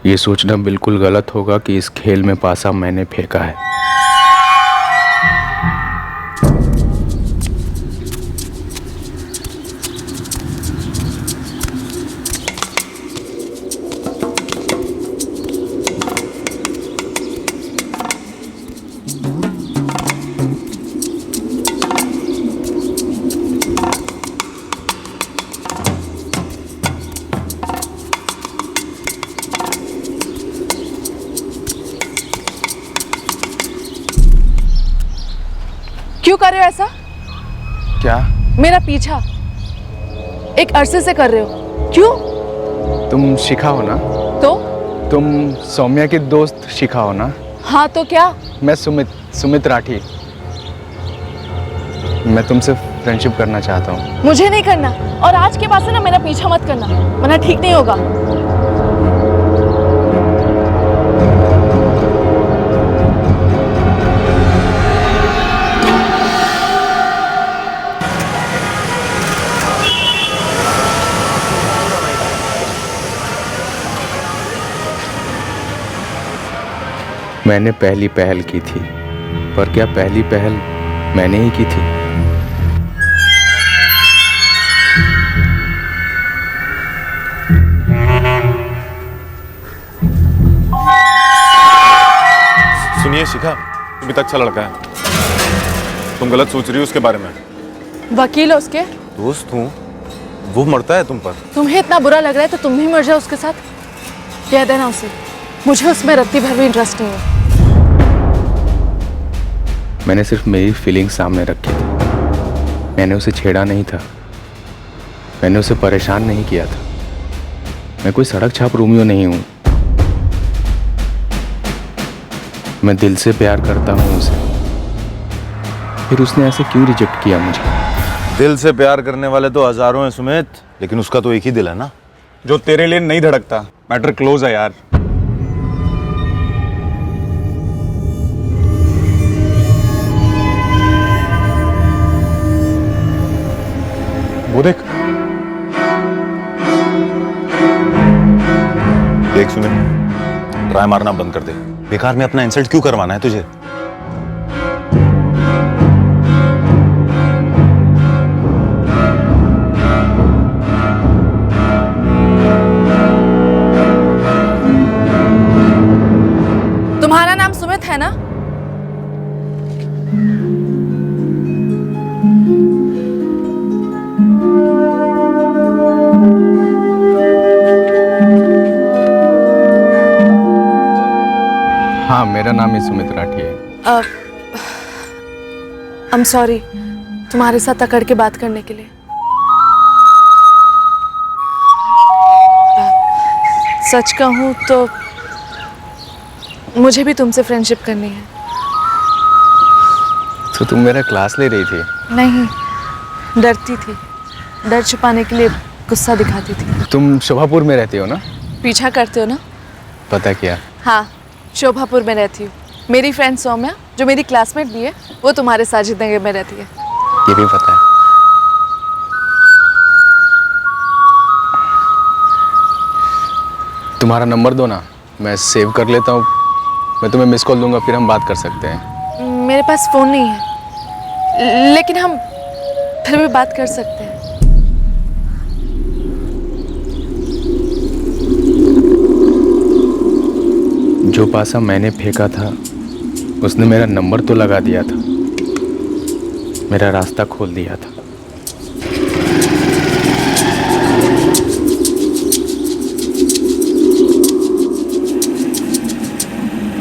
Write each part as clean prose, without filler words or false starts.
ये सोचना बिल्कुल गलत होगा कि इस खेल में पासा मैंने फेंका है। क्यों कर रहे हो ऐसा? क्या? मेरा पीछा एक अरसे से कर रहे हो, क्यों? तुम शिखा हो ना? तो? तुम सौम्या की दोस्त शिखा हो ना? हाँ तो क्या? मैं सुमित राठी। मैं तुमसे फ्रेंडशिप करना चाहता हूँ। मुझे नहीं करना, और आज के बाद से ना मेरा पीछा मत करना, वरना ठीक नहीं होगा। मैंने पहली पहल की थी, पर क्या पहली पहल मैंने ही की थी? सुनिए शिखा, सुमित अच्छा लड़का है। तुम गलत सोच रही हो उसके बारे में। वकील हो उसके? दोस्त हूँ, वो मरता है तुम पर। तुम्हें इतना बुरा लग रहा है तो तुम भी मर जाओ उसके साथ। कह देना उसे, मुझे उसमें रत्ती भर भी इंटरेस्ट नहीं है। मैंने सिर्फ मेरी फीलिंग सामने रखी थी। मैंने उसे छेड़ा नहीं था, मैंने उसे परेशान नहीं किया था। मैं कोई सड़क छाप रोमियो नहीं हूं। मैं दिल से प्यार करता हूं उसे। फिर उसने ऐसे क्यों रिजेक्ट किया मुझे? दिल से प्यार करने वाले तो हजारों हैं सुमित, लेकिन उसका तो एक ही दिल है ना, जो तेरे लिए नहीं धड़कता। मैटर क्लोज है यार। वो देख देख सुमित, ट्राई मारना बंद कर दे। बेकार में अपना इंसल्ट क्यों करवाना है तुझे? तुम्हारा नाम सुमित है ना? हाँ, मेरा नाम ही सुमित राठी है। आई एम सॉरी तुम्हारे साथ अकड़ के बात करने के लिए। सच कहूँ तो मुझे भी तुमसे फ्रेंडशिप करनी है। तो तुम मेरा क्लास ले रही थी? नहीं, डरती थी। डर छुपाने के लिए गुस्सा दिखाती थी। तुम शोभापुर में रहती हो ना? पीछा करते हो ना? पता किया। हाँ, शोभापुर में रहती हूँ। मेरी फ्रेंड सौम्या, जो मेरी क्लासमेट भी है, वो तुम्हारे साजिद नगर में रहती है। ये भी पता है। तुम्हारा नंबर दो ना, मैं सेव कर लेता हूँ। मैं तुम्हें मिस कॉल दूंगा, फिर हम बात कर सकते हैं। मेरे पास फ़ोन नहीं है, लेकिन हम फिर भी बात कर सकते हैं। जो पासा मैंने फेंका था, उसने मेरा नंबर तो लगा दिया था, मेरा रास्ता खोल दिया था।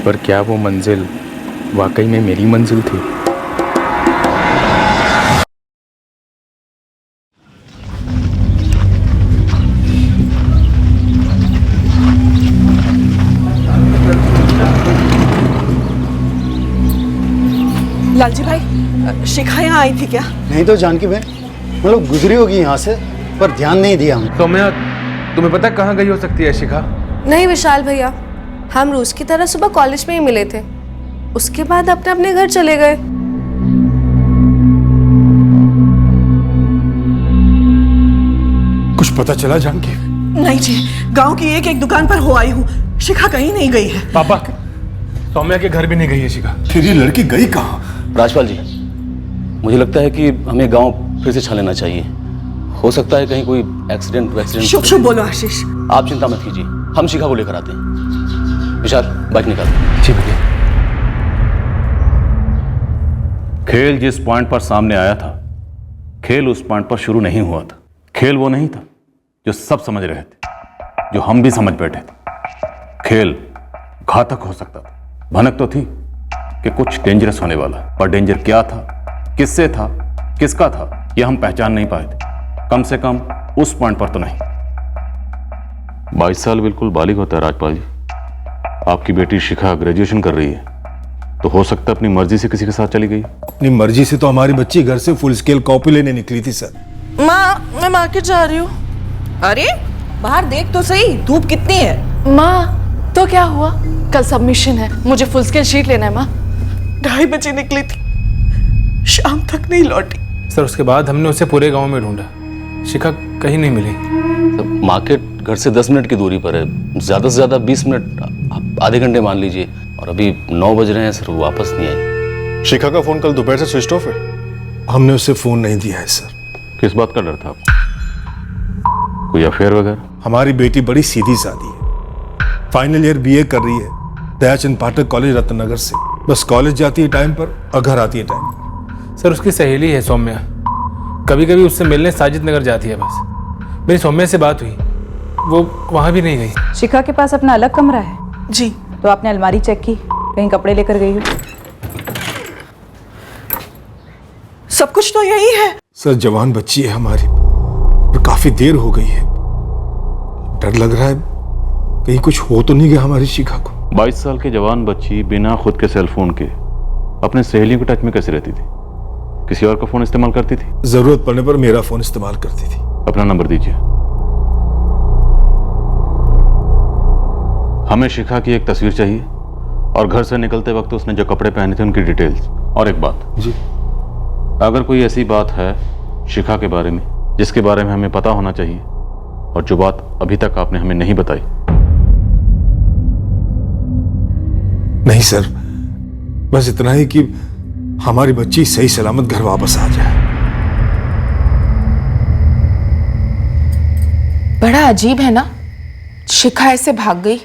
पर क्या वो मंजिल वाकई में मेरी मंजिल थी? लालजी भाई, शिखा यहाँ आई थी क्या? नहीं तो जानकी बहन, मतलब गुजरी होगी यहाँ से, पर ध्यान नहीं दिया हमने। सौम्या, तुम्हें पता कहाँ गई हो सकती है शिखा? नहीं विशाल भैया, हम रोज की तरह सुबह कॉलेज में ही मिले थे, उसके बाद अपने अपने घर चले गए। कुछ पता चला जानकी? नहीं जी, गांव की एक एक दुकान पर हो आई हूँ। शिखा कहीं नहीं गई है। पापा, सौम्या के घर भी नहीं गई है शिखा। फिर ये लड़की गई कहाँ? राजपाल जी, मुझे लगता है कि हमें गांव फिर से छान लेना चाहिए। हो सकता है कहीं कोई एक्सीडेंट शुभ शुभ बोलो आशीष। आप चिंता मत कीजिए, हम शिखा को लेकर आते हैं। विशाल, बाइक निकाल। जी भैया। खेल जिस पॉइंट पर सामने आया था, खेल उस पॉइंट पर शुरू नहीं हुआ था। खेल वो नहीं था जो सब समझ रहे थे, जो हम भी समझ बैठे थे। खेल घातक हो सकता था। भनक तो थी कि कुछ डेंजरस होने वाला, पर डेंजर क्या था, किससे था, किसका था, यह हम पहचान नहीं पाए थे। कम से कम उस पॉइंट पर तो नहीं। 22 साल बिल्कुल बालिग होता है राजपाल जी। आपकी बेटी शिखा ग्रेजुएशन कर रही है, तो हो सकता है अपनी मर्जी से किसी के साथ चली गई। अपनी मर्जी से तो हमारी बच्ची घर से फुल स्केल कॉपी लेने निकली थी सर। माँ, मैं मार्केट जा रही हूँ। अरे बाहर देख तो सही, धूप कितनी है। माँ, तो क्या हुआ? कल सबमिशन है, मुझे फुल स्केल शीट लेना है। माँ, 2:30 बजे निकली थी, शाम तक नहीं लौटी। सर, उसके बाद हमने उसे पूरे गांव में ढूंढा, शिखा कहीं नहीं मिली। तो मार्केट घर से 10 मिनट की दूरी पर है, ज़्यादा से ज़्यादा 20 मिनट, आधे घंटे मान लीजिए। और अभी 9 बज रहे हैं सर, वो वापस नहीं आई। शिखा का फोन कल दोपहर से स्विच ऑफ है। हमने उसे फोन नहीं दिया है सर। किस बात का डर था आपको? कोई अफेयर वगैरह? हमारी बेटी बड़ी सीधी सादी है, फाइनल ईयर बीए कर रही है, दयाचंद पाठक कॉलेज रत्ननगर से। बस कॉलेज जाती है टाइम पर और घर आती है टाइम पर। सर, उसकी सहेली है सौम्या, कभी कभी उससे मिलने साजिद नगर जाती है। बस मेरी सौम्या से बात हुई, वो वहाँ भी नहीं गई। शिखा के पास अपना अलग कमरा है? जी। तो आपने अलमारी चेक की, कहीं कपड़े लेकर गई हो? सब कुछ तो यही है। सर, जवान बच्ची है हमारी और काफी देर हो गई है। डर लग रहा है कहीं कुछ हो तो नहीं गया हमारी शिखा को। 22 साल की जवान बच्ची बिना खुद के सेलफोन के अपने सहेलियों के टच में कैसे रहती थी? किसी और का फोन इस्तेमाल करती थी? जरूरत पड़ने पर मेरा फोन इस्तेमाल करती थी। अपना नंबर दीजिए। हमें शिखा की एक तस्वीर चाहिए और घर से निकलते वक्त उसने जो कपड़े पहने थे उनकी डिटेल्स। और एक बात जी, अगर कोई ऐसी बात है शिखा के बारे में जिसके बारे में हमें पता होना चाहिए और जो बात अभी तक आपने हमें नहीं बताई। नहीं सर, बस इतना ही कि हमारी बच्ची सही सलामत घर वापस आ जाए। बड़ा अजीब है ना, शिखा ऐसे भाग गई।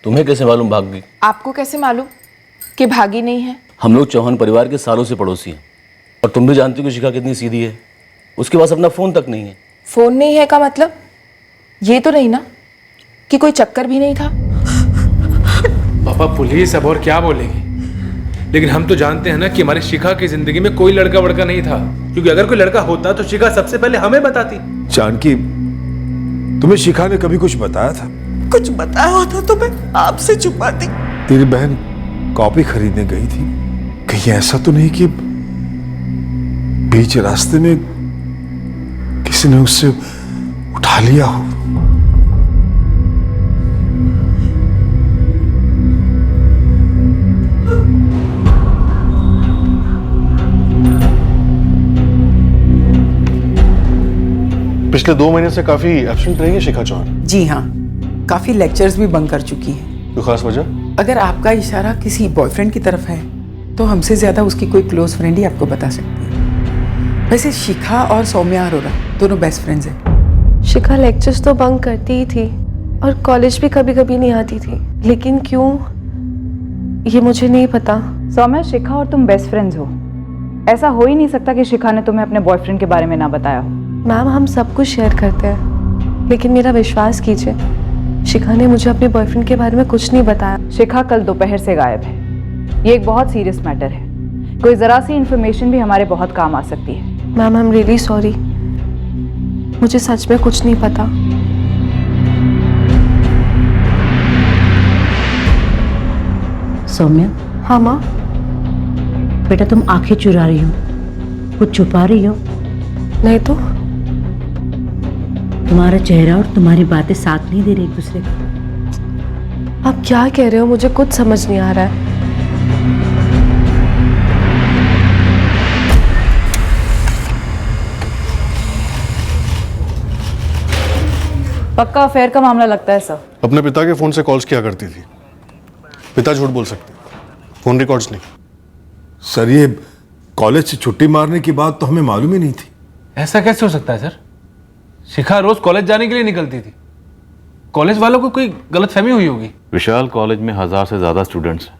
तुम्हें कैसे मालूम भाग गई? आपको कैसे मालूम कि भागी नहीं है? हम लोग चौहान परिवार के सालों से पड़ोसी हैं और तुम भी जानती हो कि शिखा कितनी सीधी है। उसके पास अपना फोन तक नहीं है। फोन नहीं है का मतलब ये तो नहीं ना कि कोई चक्कर भी नहीं था? पापा, पुलिस अब और क्या बोलेगी, लेकिन हम तो जानते हैं ना कि हमारी शिखा की जिंदगी में कोई लड़का वड़का नहीं था, क्योंकि अगर कोई लड़का होता तो शिखा सबसे पहले हमें बताती। जानकी, तुम्हें शिखा ने कभी कुछ बताया था? कुछ बताया होता तो मैं आपसे छुपाती। तेरी बहन कॉपी खरीदने गई थी, कहीं ऐसा तो नहीं कि बीच रास्ते में किसी ने उससे उठा लिया हो? पिछले 2 महीने से काफी एब्सेंट रही है शिखा चौहान। जी हाँ, काफी लेक्चर्स भी बंक कर चुकी है। कोई खास वजह? अगर आपका इशारा किसी बॉयफ्रेंड की तरफ है तो हमसे ज्यादा उसकी कोई क्लोज फ्रेंड ही आपको बता सकती है। वैसे शिखा और सौम्या अरोरा दोनों बेस्ट फ्रेंड्स हैं। शिखा लेक्चर्स तो बंक करती ही थी और कॉलेज भी कभी कभी नहीं आती थी, लेकिन क्यों ये मुझे नहीं पता। सौम्या, शिखा और तुम बेस्ट फ्रेंड्स हो, ऐसा हो ही नहीं सकता कि शिखा ने तुम्हें अपने बॉयफ्रेंड के बारे में ना बताया हो। मैम, हम सब कुछ शेयर करते हैं, लेकिन मेरा विश्वास कीजिए, शिखा ने मुझे अपने बॉयफ्रेंड के बारे में कुछ नहीं बताया। शिखा कल दोपहर से गायब है। ये एक बहुत सीरियस मैटर है, कोई जरा सी इन्फॉर्मेशन भी हमारे बहुत काम आ सकती है। Ma'am, I am really sorry, मुझे सच में कुछ नहीं पता। सौम्या। हाँ माँ। बेटा, तुम आंखें चुरा रही हो, कुछ छुपा रही हो? नहीं तो। तुम्हारा चेहरा और तुम्हारी बातें साथ नहीं दे रही एक दूसरे को। आप क्या कह रहे हो? मुझे कुछ समझ नहीं आ रहा है। पक्का अफेयर का मामला लगता है सर। अपने पिता के फोन से कॉल्स किया करती थी। पिता झूठ बोल सकते, फोन रिकॉर्ड्स नहीं। सर ये कॉलेज से छुट्टी मारने की बात तो हमें मालूम ही नहीं थी। ऐसा कैसे हो सकता है सर? शिखा रोज कॉलेज जाने के लिए निकलती थी। कॉलेज वालों को कोई गलतफहमी हुई होगी। विशाल कॉलेज में 1000 से ज्यादा स्टूडेंट्स हैं।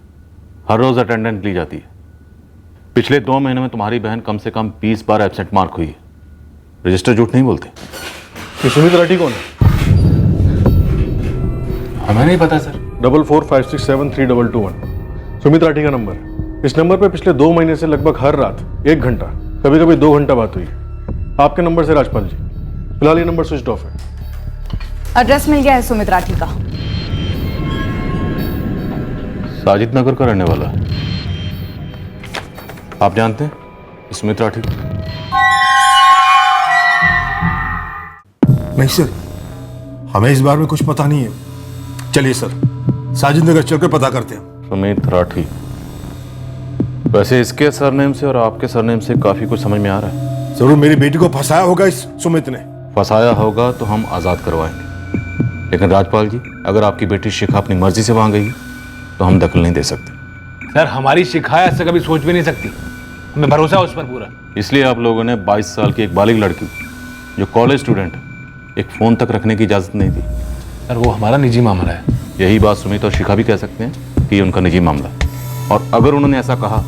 हर रोज अटेंडेंस ली जाती है। पिछले 2 महीने में तुम्हारी बहन कम से कम 20 बार एब्सेंट मार्क हुई है। रजिस्टर झूठ नहीं बोलते। ये सुमित राठी कौन है? हमें नहीं पता सर। 4456732221 सुमित राठी का नंबर। इस नंबर पे पिछले 2 महीने से लगभग हर रात 1 घंटा, कभी कभी 2 घंटा बात हुई। आपके नंबर से राजपाल जी। फिलहाल ये नंबर स्विच ऑफ है। एड्रेस मिल गया है सुमित राठी का। साजिद नगर का रहने वाला है। आप जानते हैं सुमित राठी? नहीं सर, हमें इस बारे में कुछ पता नहीं है। चलिए सर, साजिद नगर चलकर पता करते हैं। सुमित राठी, वैसे इसके सरनेम से और आपके सरनेम से काफी कुछ समझ में आ रहा है। जरूर मेरी बेटी को फंसाया होगा इस सुमित ने। फंसाया होगा तो हम आजाद करवाएंगे, लेकिन राजपाल जी अगर आपकी बेटी शिखा अपनी मर्जी से वहां गई तो हम दखल नहीं दे सकते। सर हमारी शिखा ऐसा कभी सोच भी नहीं सकती। हमें भरोसा है उस पर पूरा। इसलिए आप लोगों ने 22 साल की एक बालिग लड़की जो कॉलेज स्टूडेंट है, एक फोन तक रखने की इजाजत नहीं दी। सर वो हमारा निजी मामला है। यही बात सुमित और शिखा भी कह सकते हैं कि ये उनका निजी मामला है। और अगर उन्होंने ऐसा कहा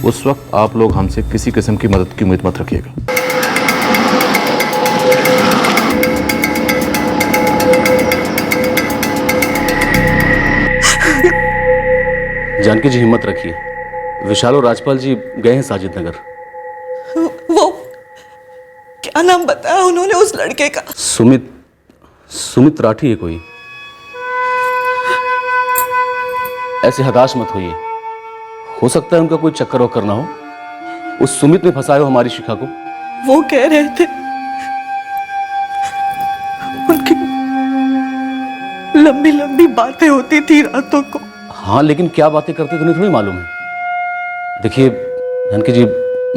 उस वक्त आप लोग हमसे किसी किस्म की मदद की उम्मीद मत रखिएगा। जानकी जी हिम्मत रखिए। विशाल और राजपाल जी गए हैं साजिद नगर। वो क्या नाम बताया उन्होंने उस लड़के का? सुमित राठी है कोई। ऐसे हताश मत होइए, हो सकता है उनका कोई चक्कर वक्कर ना हो। उस सुमित ने फंसाया हो हमारी शिखा को। वो कह रहे थे उनकी लंबी लंबी बातें होती थी रातों को। हाँ, लेकिन क्या बातें करते थे उन्हें थोड़ी मालूम है। देखिए जानकी जी,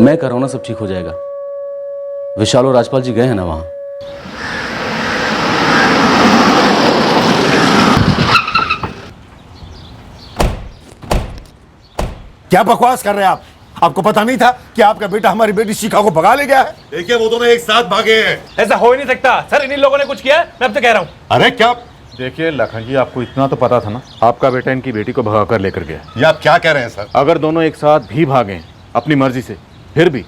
मैं कर रहा हूं ना, सब ठीक हो जाएगा। विशाल और राजपाल जी गए हैं ना वहां। क्या बकवास कर रहे हैं आप? आपको पता नहीं था कि आपका बेटा हमारी बेटी शिखा को भगा ले गया है? देखिए वो दोनों एक साथ भागे हैं। ऐसा हो ही नहीं सकता सर, इन्हीं लोगों ने कुछ किया है। मैं अब तो कह रहा हूँ। अरे क्या? देखिए लखन जी, आपको इतना तो पता था ना, आपका बेटा इनकी बेटी को भगा कर लेकर गया। ये आप क्या कह रहे हैं सर? अगर दोनों एक साथ भी भागे अपनी मर्जी से, फिर भी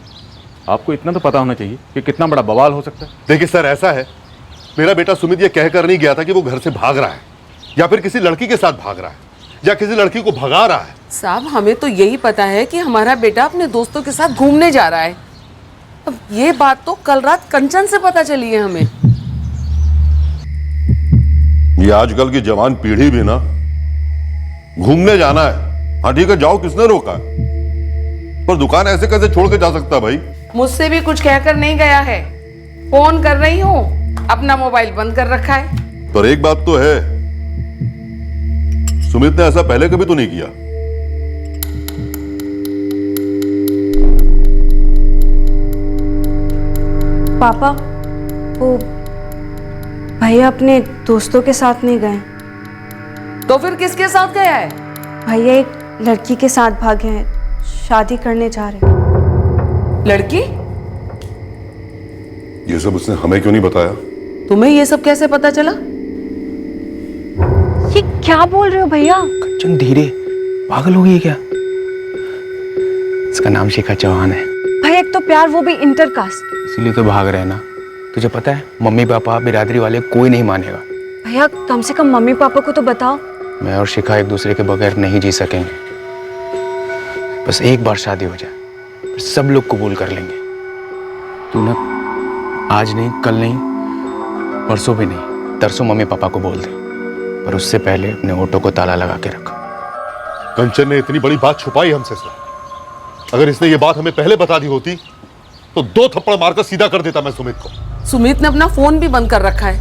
आपको इतना तो पता होना चाहिए कि कितना बड़ा बवाल हो सकता है। देखिए सर, ऐसा है, मेरा बेटा सुमित ये कहकर नहीं गया था कि वो घर से भाग रहा है या फिर किसी लड़की के साथ भाग रहा है या किसी लड़की को भगा रहा है। साहब हमें तो यही पता है कि हमारा बेटा अपने दोस्तों के साथ घूमने जा रहा है। अब ये बात तो कल रात कंचन से पता चली है हमें। ये आजकल की जवान पीढ़ी भी ना, घूमने जाना है, हाँ ठीक है जाओ, किसने रोका है? पर दुकान ऐसे कैसे छोड़ के जा सकता भाई? मुझसे भी कुछ कहकर नहीं गया है। फोन कर रही हूँ, अपना मोबाइल बंद कर रखा है। पर एक बात तो है, सुमित ने ऐसा पहले कभी तो नहीं किया। पापा, वो भैया अपने दोस्तों के साथ नहीं गए। तो फिर किसके साथ गया है? भैया एक लड़की के साथ भागे हैं, शादी करने जा रहे हैं। लड़की? ये सब उसने हमें क्यों नहीं बताया? तुम्हें ये सब कैसे पता चला? ये क्या बोल रहे हो भैया? कंचन धीरे, पागल हो गई है क्या? इसका नाम शिखा चौहान है। भैया एक तो प्यार, वो भी इंटरकास्ट। इसीलिए तो भाग रहे हैं ना। तुझे पता है मम्मी पापा बिरादरी वाले कोई नहीं मानेगा। भैया कम से कम मम्मी पापा को तो बताओ। मैं और शिखा एक दूसरे के बगैर नहीं जी सकेंगे। बस एक बार शादी हो जाए, फिर सब लोग कबूल कर लेंगे। तू ना आज नहीं, कल नहीं, परसों भी नहीं, तरसों मम्मी पापा को बोल दे, पर उससे पहले अपने ऑटो को ताला लगा के रख। कंचन ने इतनी बड़ी बात छुपाई हमसे सर। अगर इसने ये बात हमें पहले बता दी होती तो 2 थप्पड़ मारकर सीधा कर देता मैं सुमित को। सुमित ने अपना फोन भी बंद कर रखा है।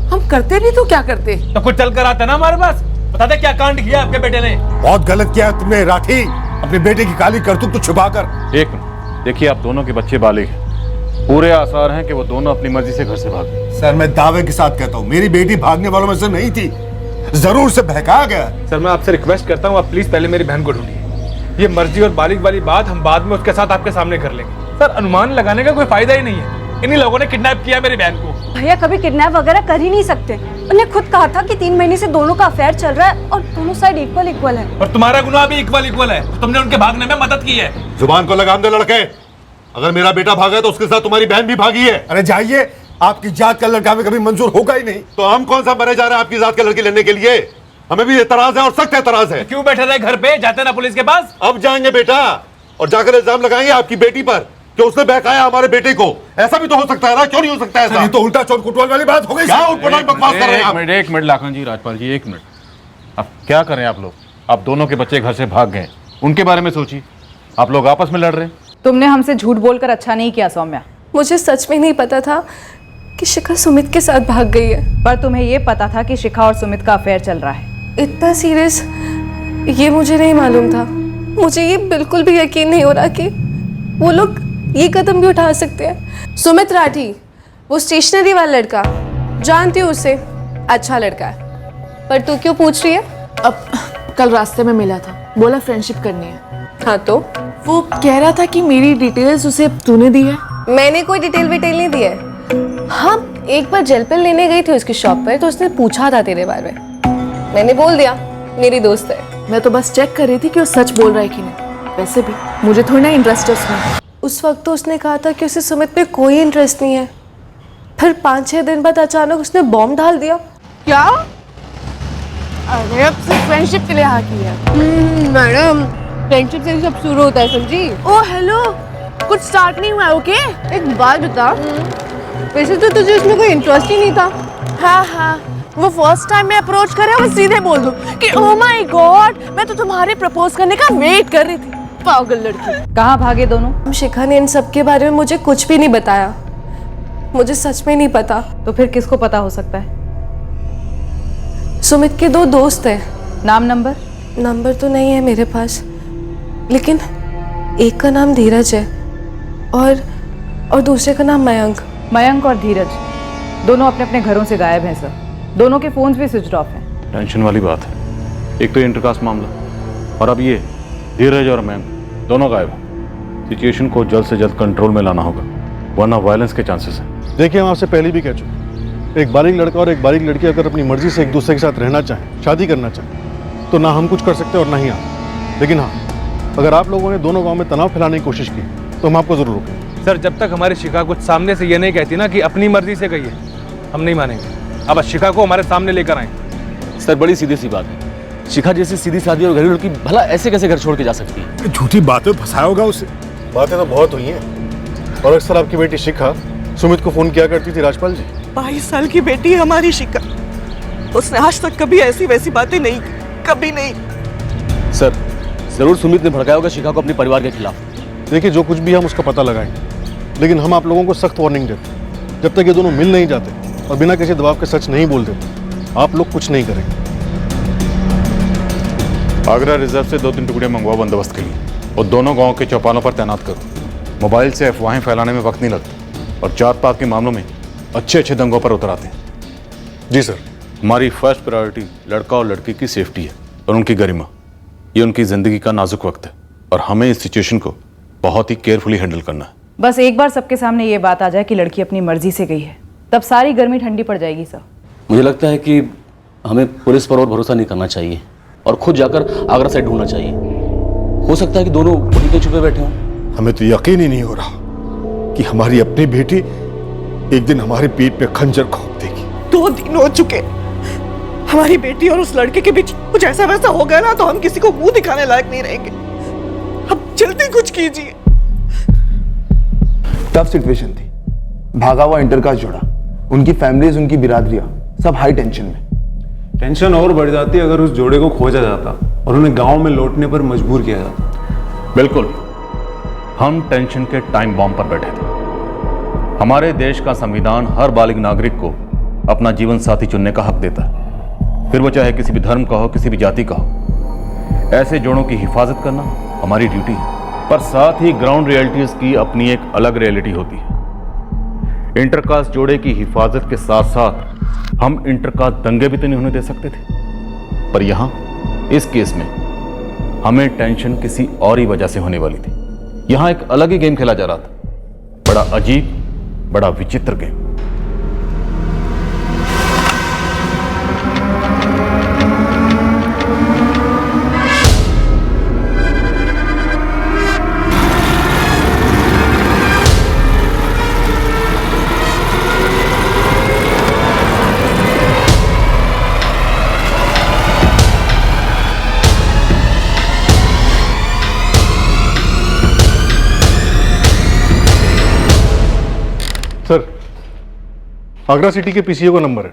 हम करते भी तो क्या करते? तो कुछ चल कर आता ना हमारे पास। बता दे क्या कांड किया आपके बेटे ने। बहुत गलत किया है तुमने राठी, अपने बेटे की काली करतूत तो छुपा कर। एक मिनट, देखिए आप दोनों के बच्चे बालिग हैं, पूरे आसार हैं कि वो दोनों अपनी मर्जी से घर से भागे। सर मैं दावे के साथ कहता हूँ मेरी बेटी भागने वालों में से नहीं थी, जरूर से बहका गया। सर मैं आपसे रिक्वेस्ट करता हूँ, आप प्लीज पहले मेरी बहन को ढूंढिए। ये मर्जी और बालिग वाली बात हम बाद में उसके साथ आपके सामने कर लेंगे। सर अनुमान लगाने का कोई फायदा ही नहीं है, इन्हीं लोगों ने किडनैप किया मेरी बहन को। भैया कभी किडनैप वगैरह कर ही नहीं सकते। उन्हें खुद कहा था कि 3 महीने से दोनों का अफेयर चल रहा है और दोनों साइड इक्वल इक्वल है। और तुम्हारा गुनाह भी इक्वल इक्वल है, तुमने उनके भागने में मदद की है। जुबान को लगाम दे लड़के, अगर मेरा बेटा भागा है तो उसके साथ तुम्हारी बहन भी भागी है। अरे जाइए, आपकी जात का लड़का हमें कभी मंजूर होगा ही नहीं। तो हम कौन सा मरे जा रहे हैं आपकी जात के लड़की लेने के लिए? हमें भी एतराज है और सख्त एतराज है। क्यों बैठे रहे घर पे, जाते ना पुलिस के पास? अब जाएंगे बेटा और जाकर इल्जाम लगाएंगे आपकी बेटी पर कि उसने बहकाया हमारे बेटे को। ऐसा भी तो हो सकता है ना, क्यों नहीं हो सकता ऐसा? ये तो उल्टा चोट कुटवाल वाली बात हो गई। क्या उटपटांग बकवास कर रहे हैं आप? एक मिनट लाखन जी, राजपाल जी, एक मिनट। अब क्या करें आप लोग? आप दोनों के बच्चे घर से भाग गए, उनके बारे में सोचिए। आप लोग आपस में लड़ रहे हैं। तुमने हमसे झूठ बोलकर अच्छा नहीं किया सौम्या। मुझे सच में नहीं पता था कि शिखा सुमित के साथ भाग गई है। पर तुम्हें ये पता था कि शिखा और सुमित का अफेयर चल रहा है। इतना सीरियस ये मुझे नहीं मालूम था। मुझे ये बिल्कुल भी यकीन नहीं हो रहा कि वो लोग ये कदम भी उठा सकते हैं। सुमित राठी, वो स्टेशनरी वाला लड़का, जानती हूँ उसे, अच्छा लड़का है। पर तू क्यों पूछ रही है? अब कल रास्ते में मिला था, बोला फ्रेंडशिप करनी है। हाँ तो वो कह रहा था कि मेरी डिटेल्स उसे तूने दी है। मैंने कोई डिटेल विटेल नहीं दी है। हाँ एक बार जेल पेन लेने गई थी उसकी शॉप पर, तो उसने पूछा था तेरे बारे में, मैंने बोल दिया मेरी दोस्त है। मैं तो बस चेक कर रही थी कि वो सच बोल रहा है कि नहीं। वैसे भी मुझे थोड़ा ना इंटरेस्ट है उसमें। उस वक्त तो उसने कहा था कि उसे सुमित में कोई इंटरेस्ट नहीं है, फिर 5-6 दिन बाद अचानक उसने बॉम्ब डाल दिया। क्या? अरे अब सिर्फ फ्रेंडशिप के लिए हाँ की है। मैडम फ्रेंडशिप से सब शुरू होता है, समझी? ओ हेलो, कुछ स्टार्ट नहीं हुआ? ओके एक बात बता, वैसे तो तुझे उसमें कोई इंटरेस्ट ही नहीं था। हाँ, वो फर्स्ट टाइम मैं अप्रोच करे मैं सीधे बोल दूं कि ओह माय गॉड मैं तो तुम्हारे प्रपोज करने का वेट कर रही थी। पागल लड़की। कहाँ भागे दोनों? शिखा ने इन सब के बारे में मुझे कुछ भी नहीं बताया। मुझे सच में नहीं पता। तो फिर किसको पता हो सकता है? सुमित के 2 दोस्त हैं। नाम नंबर? नंबर तो नहीं है मेरे पास, लेकिन एक का नाम धीरज है और दूसरे का नाम मयंक। मयंक और धीरज दोनों अपने अपने घरों से गायब हैं सर। दोनों के फोन्स भी स्विच ऑफ हैं। टेंशन वाली बात है। एक तो इंटरकास्ट मामला और अब ये धीरज और मैम दोनों गायब हैं। सिचुएशन को जल्द से जल्द कंट्रोल में लाना होगा, वरना वायलेंस के चांसेस हैं। देखिए हम आपसे पहले भी कह चुके, एक बालिग लड़का और एक बालिग लड़की अगर अपनी मर्जी से एक दूसरे के साथ रहना चाहें, शादी करना चाहें, तो ना हम कुछ कर सकते और ना ही आप। लेकिन हाँ, अगर आप लोगों ने दोनों गाँव में तनाव फैलाने की कोशिश की तो हम आपको जरूर रोकेंगे। सर जब तक हमारी शिखा कुछ सामने से ये नहीं कहती ना कि अपनी मर्जी से गई है, हम नहीं मानेंगे। अब शिखा को हमारे सामने लेकर आए। सर बड़ी सीधी सी बात है, शिखा जैसी सीधी सादी और घरेलू लड़की भला ऐसे कैसे घर छोड़ के जा सकती है? झूठी बातें फंसाया होगा उसे। बातें तो बहुत हुई हैं और अक्सर आपकी बेटी शिखा सुमित को फोन किया करती थी। राजपाल जी, 22 साल की बेटी है हमारी शिखा, उसने आज तक कभी ऐसी वैसी बातें नहीं की, कभी नहीं। सर जरूर सुमित ने भड़काया होगा शिखा को अपने परिवार के खिलाफ। देखिए जो कुछ भी हम उसका पता लगाएंगे, लेकिन हम आप लोगों को सख्त वार्निंग देते हैं, जब तक ये दोनों मिल नहीं जाते और बिना किसी दबाव के सच नहीं बोल देते, आप लोग कुछ नहीं करेंगे। आगरा रिजर्व से 2-3 टुकड़े मंगवाओ बंदोबस्त के लिए और दोनों गांव के चौपालों पर तैनात करो। मोबाइल से अफवाहें फैलाने में वक्त नहीं लगता और जात पात के मामलों में अच्छे दंगों पर उतर आते हैं। जी सर। हमारी फर्स्ट प्रायोरिटी लड़का और लड़की की सेफ्टी है और उनकी गरिमा। ये उनकी जिंदगी का नाजुक वक्त है और हमें इस सिचुएशन को बहुत ही केयरफुली हैंडल करना है। बस एक बार सबके सामने ये बात आ जाए कि लड़की अपनी मर्जी से गई है, तब सारी गर्मी ठंडी पड़ जाएगी सर। मुझे लगता है कि हमें पुलिस पर और भरोसा नहीं करना चाहिए और खुद जाकर आगरा साइड ढूंढना चाहिए। हो सकता है कि दोनों वहीं पे छुपे बैठे हों। हमें तो यकीन ही नहीं हो रहा कि हमारी अपनी बेटी एक दिन हमारी पीठ पे खंजर घोंप देगी। 2 दिन हो चुके, हमारी बेटी और उस लड़के के बीच कुछ ऐसा वैसा हो गया ना तो हम किसी को मुंह दिखाने लायक नहीं रहेंगे। अब जल्दी कुछ कीजिए। टफ सिचुएशन थी, भागा हुआ इंटरकास्ट जोड़ा, उनकी फैमिलीज, उनकी बिरादरियां सब हाई टेंशन में। टेंशन और बढ़ जाती अगर उस जोड़े को खोजा जाता और उन्हें गांव में लौटने पर मजबूर किया जाता। बिल्कुल, हम टेंशन के टाइम बॉम्ब पर बैठे थे। हमारे देश का संविधान हर बालिग नागरिक को अपना जीवन साथी चुनने का हक देता है, फिर वो चाहे किसी भी धर्म का हो, किसी भी जाति का हो। ऐसे जोड़ों की हिफाजत करना हमारी ड्यूटी है, पर साथ ही ग्राउंड रियलिटीज की अपनी एक अलग रियलिटी होती है। इंटरकास्ट जोड़े की हिफाजत के साथ साथ हम इंटरकास्ट दंगे भी तो नहीं होने दे सकते थे। पर यहां इस केस में हमें टेंशन किसी और ही वजह से होने वाली थी। यहां एक अलग ही गेम खेला जा रहा था, बड़ा अजीब, बड़ा विचित्र गेम। सर, आगरा सिटी के पीसीओ का नंबर है।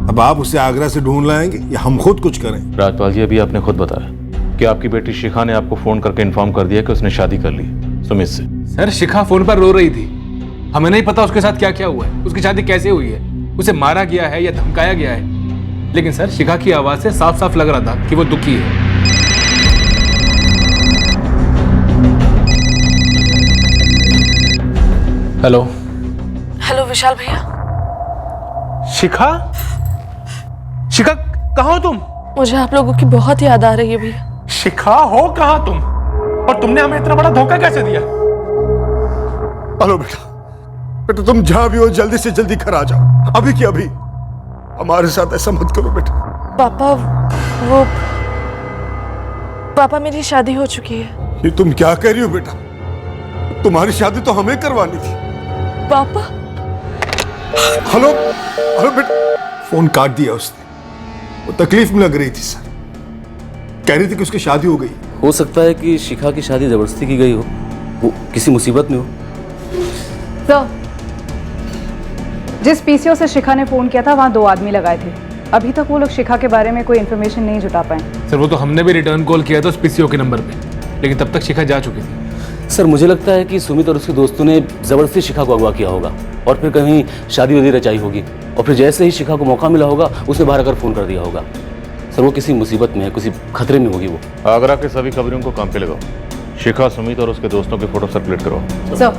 अब आप उसे आगरा से ढूंढ लाएंगे या हम खुद कुछ करें? राजपाल जी, अभी आपने खुद बताया कि आपकी बेटी शिखा ने आपको फोन करके इन्फॉर्म कर दिया कि उसने शादी कर ली सुमित से। सर, शिखा फोन पर रो रही थी। हमें नहीं पता उसके साथ क्या क्या हुआ है, उसकी शादी कैसे हुई है, उसे मारा गया है या धमकाया गया है। लेकिन सर, शिखा की आवाज से साफ साफ लग रहा था कि वो दुखी है। हेलो हेलो विशाल भैया। शिखा, शिखा कहाँ हो तुम? मुझे आप लोगों की बहुत याद आ रही है भैया। शिखा, हो कहाँ तुम? और तुमने हमें इतना बड़ा धोखा कैसे दिया? हेलो बेटा, बेटा तुम जहां भी हो जल्दी से जल्दी घर आ जाओ, अभी की अभी। हमारे साथ ऐसा मत करो बेटा। पापा मेरी शादी हो चुकी है। ये तुम क्या कह रही हो बेटा? तुम्हारी शादी तो हमें करवानी थी। पापा? हेलो हेलो बेटा, फोन काट दिया उसने। वो तकलीफ में लग रही थी सर, कह रही थी कि उसकी शादी हो गई। हो सकता है कि शिखा की शादी जबरदस्ती की गई हो, वो किसी मुसीबत में हो। सर, जिस पीसीओ से शिखा ने फोन किया था वहां 2 आदमी लगाए थे। अभी तक वो लोग शिखा के बारे में कोई इन्फॉर्मेशन नहीं जुटा पाए। सर, वो तो हमने भी रिटर्न कॉल किया था उस पीसीओ के नंबर पे, लेकिन तब तक शिखा जा चुकी थी। सर, मुझे लगता है कि सुमित और उसके दोस्तों ने जबरदस्ती शिखा को अगवा किया होगा और फिर कहीं शादी वादी रचाई होगी, और फिर जैसे ही शिखा को मौका मिला होगा उसने बाहर आकर फोन कर दिया होगा। सर, वो किसी मुसीबत में है, किसी खतरे में होगी वो। आगरा के सभी खबरों को काम पे लगाओ। शिखा, सुमित और उसके दोस्तों के फोटो सर्कुलेट करो। सर,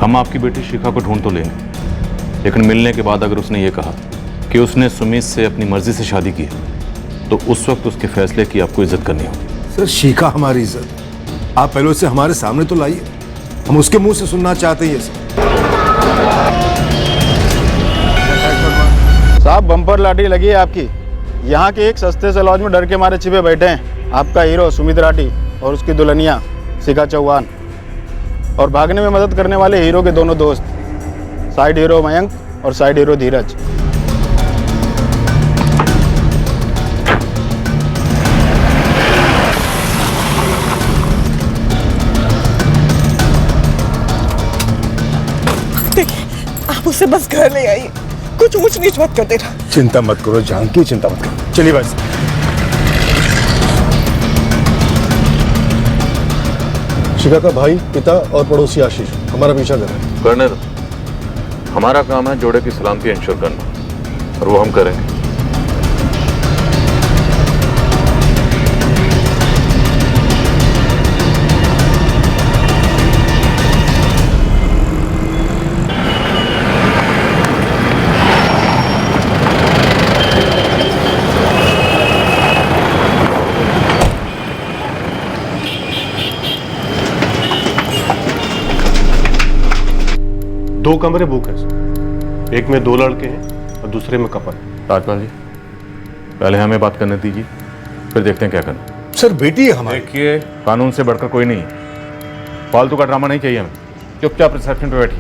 हम आपकी बेटी शिखा को ढूंढ तो लेंगे, लेकिन मिलने के बाद अगर उसने ये कहा कि उसने सुमित से अपनी मर्जी से शादी की है, तो उस वक्त उसके फैसले की आपको इज्जत करनी होगी। सर, शिखा हमारी इज्जत, आप पहले उसे हमारे सामने तो लाइए, हम उसके मुंह से सुनना चाहते हैं। साहब, बम्पर लाठी लगी है आपकी। यहाँ के एक सस्ते से लॉज में डर के मारे छिपे बैठे हैं आपका हीरो सुमित राठी और उसकी दुल्हनिया शिखा चौहान, और भागने में मदद करने वाले हीरो के दोनों दोस्त, साइड हीरो मयंक और साइड हीरो धीरज। आप उसे बस घर ले आइए, कुछ ऊंच नीच मत कर देना। चिंता मत करो जानकी, चिंता मत करो। चलिए बस। शिखा का भाई, पिता और पड़ोसी आशीष हमारा पीछा कर रहे हैं। करने दो, हमारा काम है जोड़े की सलामती इंश्योर करना, और वो हम करेंगे। दो कमरे बुक हैं सर, एक में 2 लड़के हैं और दूसरे में कपल। राजपाल जी, पहले हमें बात करने दीजिए, फिर देखते हैं क्या करना। सर, बेटी है हमारी। देखिए, कानून से बढ़कर कोई नहीं, फालतू का ड्रामा नहीं चाहिए हमें। चुपचाप रिसेप्शन पे बैठिए।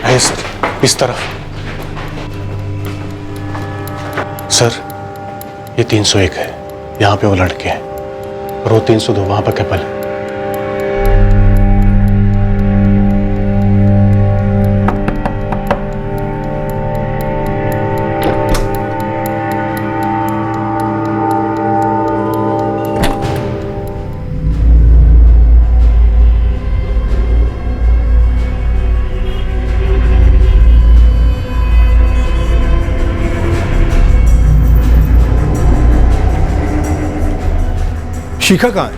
है सर, इस तरफ। सर, ये 301 है, यहाँ पे वो लड़के हैं, और वो 302 वहां पर कपल है। शिखा कहाँ है?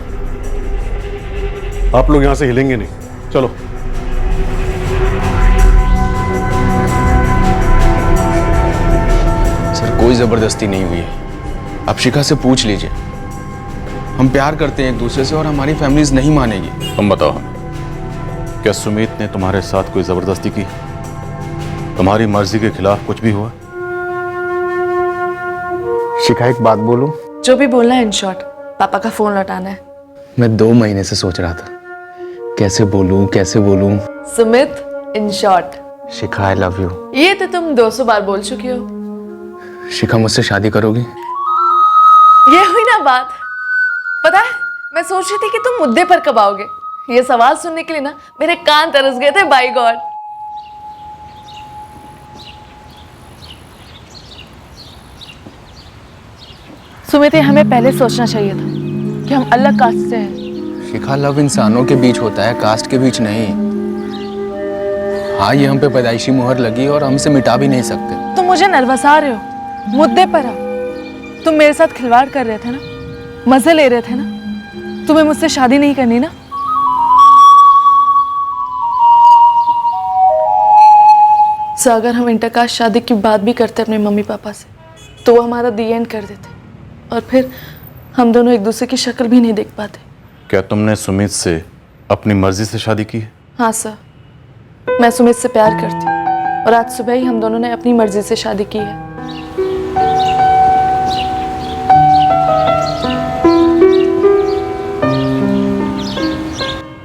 आप लोग यहाँ से हिलेंगे नहीं, चलो। सर कोई जबरदस्ती नहीं हुई है, आप शिखा से पूछ लीजिए। हम प्यार करते हैं एक दूसरे से और हमारी फैमिलीज नहीं मानेगी। तुम बताओ हमें, क्या सुमित ने तुम्हारे साथ कोई जबरदस्ती की? तुम्हारी मर्जी के खिलाफ कुछ भी हुआ? शिखा एक बात बोलूं? जो भी बोलना है इन शॉर्ट, पापा का फोन लौटाना है। मैं 2 महीने से सोच रहा था कैसे बोलूं कैसे बोलूं। Sumit in short. Shikha I love you. ये तो तुम 200 बार बोल चुकी हो। शिखा मुझसे शादी करोगी? ये हुई ना बात। पता है मैं सोच रही थी कि तुम मुद्दे पर कब आओगे। ये सवाल सुनने के लिए ना मेरे कान तरस गए थे। Bye God. सुमित हमें पहले सोचना चाहिए था कि हम अलग कास्ट से हैं। शिखा लव इंसानों के बीच होता है, कास्ट के बीच नहीं। हाँ ये हम पे पैदाइशी मुहर लगी और हमसे मिटा भी नहीं सकते। तुम मुझे नर्वसा रहे हो। मुद्दे पर आओ। तुम मेरे साथ खिलवाड़ कर रहे थे ना, मजे ले रहे थे ना। तुम्हें मुझसे शादी नहीं करनी ना? सो अगर हम इंटरकास्ट शादी की बात भी करते अपने मम्मी पापा से तो वो हमारा दी एंड कर देते और फिर हम दोनों एक दूसरे की शक्ल भी नहीं देख पाते। क्या तुमने सुमित से अपनी मर्जी से शादी की है? हाँ सर, मैं सुमित से प्यार करती हूँ और आज सुबह ही हम दोनों ने अपनी मर्जी से शादी की है।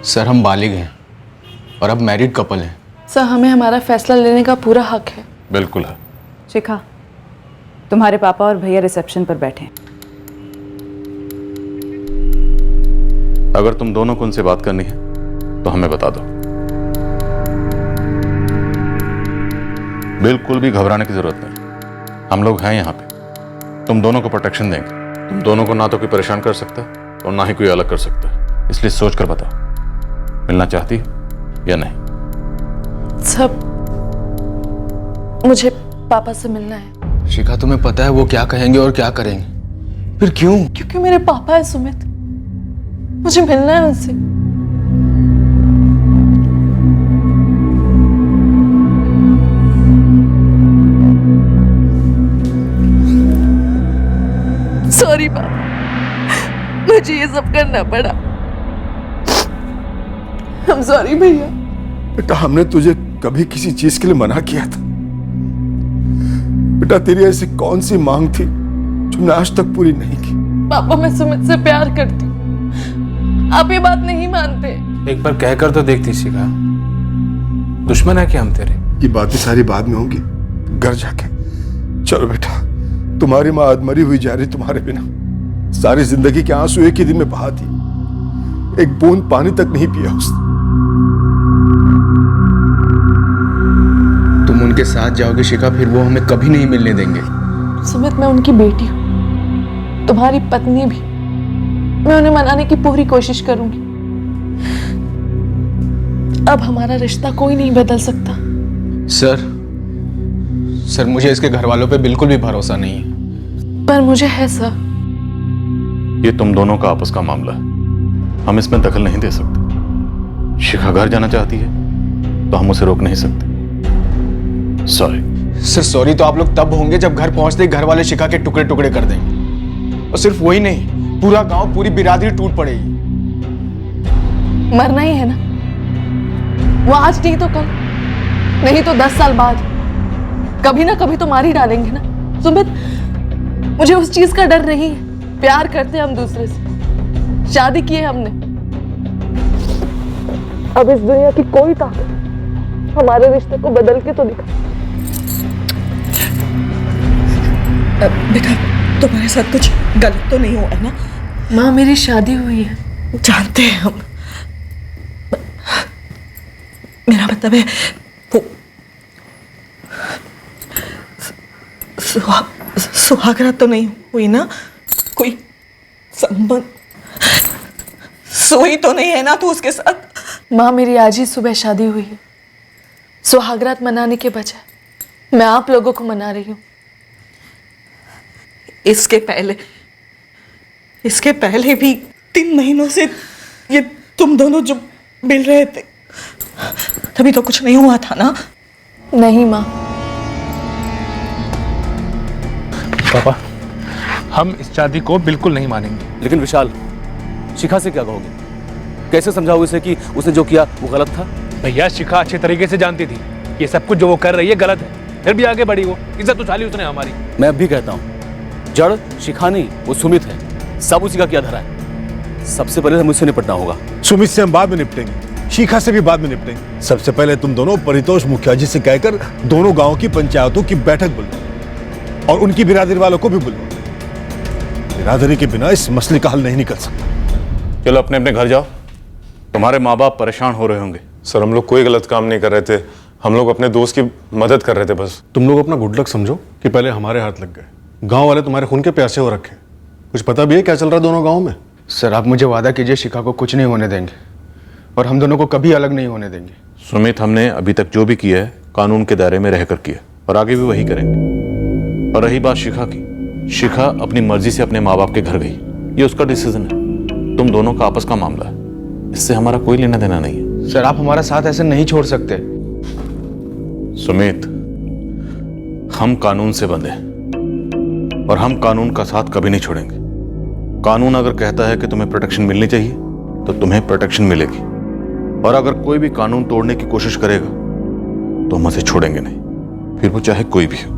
सर हम बालिग हैं और अब मैरिड कपल हैं। सर हमें हमारा फैसला लेने का पूरा हक है। बिल्कुल है। शिखा, तुम्हारे पापा और भैया रिसेप्शन पर बैठे हैं। अगर तुम दोनों को उनसे बात करनी है तो हमें बता दो। बिल्कुल भी घबराने की जरूरत नहीं, हम लोग हैं यहाँ पे। तुम दोनों को प्रोटेक्शन देंगे। तुम दोनों को ना तो कोई परेशान कर सकता और ना ही कोई अलग कर सकता, इसलिए सोच कर बताओ, मिलना चाहती या नहीं? सब मुझे पापा से मिलना है। शिखा तुम्हें पता है वो क्या कहेंगे और क्या करेंगे? फिर क्यों? क्योंकि मेरे पापा है सुमित, मुझे मिलना है उनसे। सॉरी पापा, मुझे ये सब करना पड़ा। I'm sorry भैया। बेटा हमने तुझे कभी किसी चीज के लिए मना किया था? बेटा तेरी ऐसी कौन सी मांग थी जो मैं आज तक पूरी नहीं की? पापा मैं सुमित से प्यार करती हूँ, आप ये बात नहीं मानते। एक बार कहकर तो देखती शिखा, दुश्मन है क्या हम तेरे? ये बातें सारी बाद में होंगी, घर जाके। चलो बेटा, तुम्हारी माँ अधमरी हुई जा रही तुम्हारे बिना। सारी जिंदगी के आंसू एक ही दिन में बहा दी, एक बूंद पानी तक नहीं पिया उसने। तुम उनके साथ जाओगे शिखा, फिर वो हमें कभी नहीं मिलने देंगे। सुमित मैं उनकी बेटी हूँ, तुम्हारी पत्नी भी। मैं उन्हें मनाने की पूरी कोशिश करूंगी। अब हमारा रिश्ता कोई नहीं बदल सकता। सर मुझे इसके घर वालों पे बिल्कुल भी भरोसा नहीं है। पर मुझे है सर। ये तुम दोनों का आपस का मामला है, हम इसमें दखल नहीं दे सकते। शिखा घर जाना चाहती है तो हम उसे रोक नहीं सकते। सॉरी। सर सॉरी तो आप लोग तब होंगे जब घर पहुंचते ही घर वाले शिखा के टुकड़े टुकड़े कर देंगे। और सिर्फ वही नहीं, पूरा गांव, पूरी बिरादरी टूट पड़ेगी। मरना ही है ना, वो आज नहीं तो कल, नहीं तो 10 साल बाद, कभी ना कभी तो मार ही डालेंगे ना। सुमित मुझे उस चीज का डर नहीं है। प्यार करते हम दूसरे से, शादी की है हमने। अब इस दुनिया की कोई ताकत हमारे रिश्ते को बदल के तो दिखा। बेटा तुम्हारे साथ कुछ गलत तो नहीं हुआ है ना? माँ मेरी शादी हुई है। जानते हैं हम, मेरा मतलब है वो सुहागरात तो नहीं हुई ना? कोई संबंध सोई तो नहीं है ना तू उसके साथ? माँ मेरी आज ही सुबह शादी हुई है। सुहागरात मनाने के बजाय मैं आप लोगों को मना रही हूँ। इसके पहले भी 3 महीनों से ये तुम दोनों जो मिल रहे थे तभी तो कुछ नहीं हुआ था ना? नहीं माँ। पापा, हम इस शादी को बिल्कुल नहीं मानेंगे। लेकिन विशाल, शिखा से क्या कहोगे? कैसे समझाओगे उसे कि उसने जो किया वो गलत था? भैया, शिखा अच्छे तरीके से जानती थी ये सब कुछ जो वो कर रही है गलत है, फिर भी आगे बढ़ी। वो इज्जत उछाली उसने हमारी। मैं अब भी कहता हूँ, जड़ शिखा नहीं, वो सुमित है। सब उसी का क्या धरा है। सबसे पहले हमें उससे निपटना होगा। सुमित से हम बाद में निपटेंगे, शिखा से भी बाद में निपटेंगे। सबसे पहले तुम दोनों परितोष मुखिया जी से कहकर दोनों गांव की पंचायतों की बैठक बुलाओ और उनकी बिरादरी वालों को भी बुलाओ। बिरादरी के बिना इस मसले का हल नहीं निकल सकता। चलो अपने अपने घर जाओ, तुम्हारे माँ बाप परेशान हो रहे होंगे। सर, हम लोग कोई गलत काम नहीं कर रहे थे, हम लोग अपने दोस्त की मदद कर रहे थे बस। तुम लोग अपना गुड लक समझो कि पहले हमारे हाथ लग गए। गांव वाले तुम्हारे खून के प्यासे हो रखे। कुछ पता भी है क्या चल रहा है दोनों गांव में? सर, आप मुझे वादा कीजिए शिखा को कुछ नहीं होने देंगे और हम दोनों को कभी अलग नहीं होने देंगे। सुमित, हमने अभी तक जो भी किया है कानून के दायरे में रहकर किया और आगे भी वही करेंगे। और रही बात शिखा की, शिखा अपनी मर्जी से अपने माँ बाप के घर गई, ये उसका डिसीजन है। तुम दोनों का आपस का मामला है, इससे हमारा कोई लेना देना नहीं है। सर, आप हमारा साथ ऐसे नहीं छोड़ सकते। सुमित, हम कानून से बंधे हैं और हम कानून का साथ कभी नहीं छोड़ेंगे। कानून अगर कहता है कि तुम्हें प्रोटेक्शन मिलनी चाहिए तो तुम्हें प्रोटेक्शन मिलेगी, और अगर कोई भी कानून तोड़ने की कोशिश करेगा तो हम उसे छोड़ेंगे नहीं, फिर वो चाहे कोई भी हो।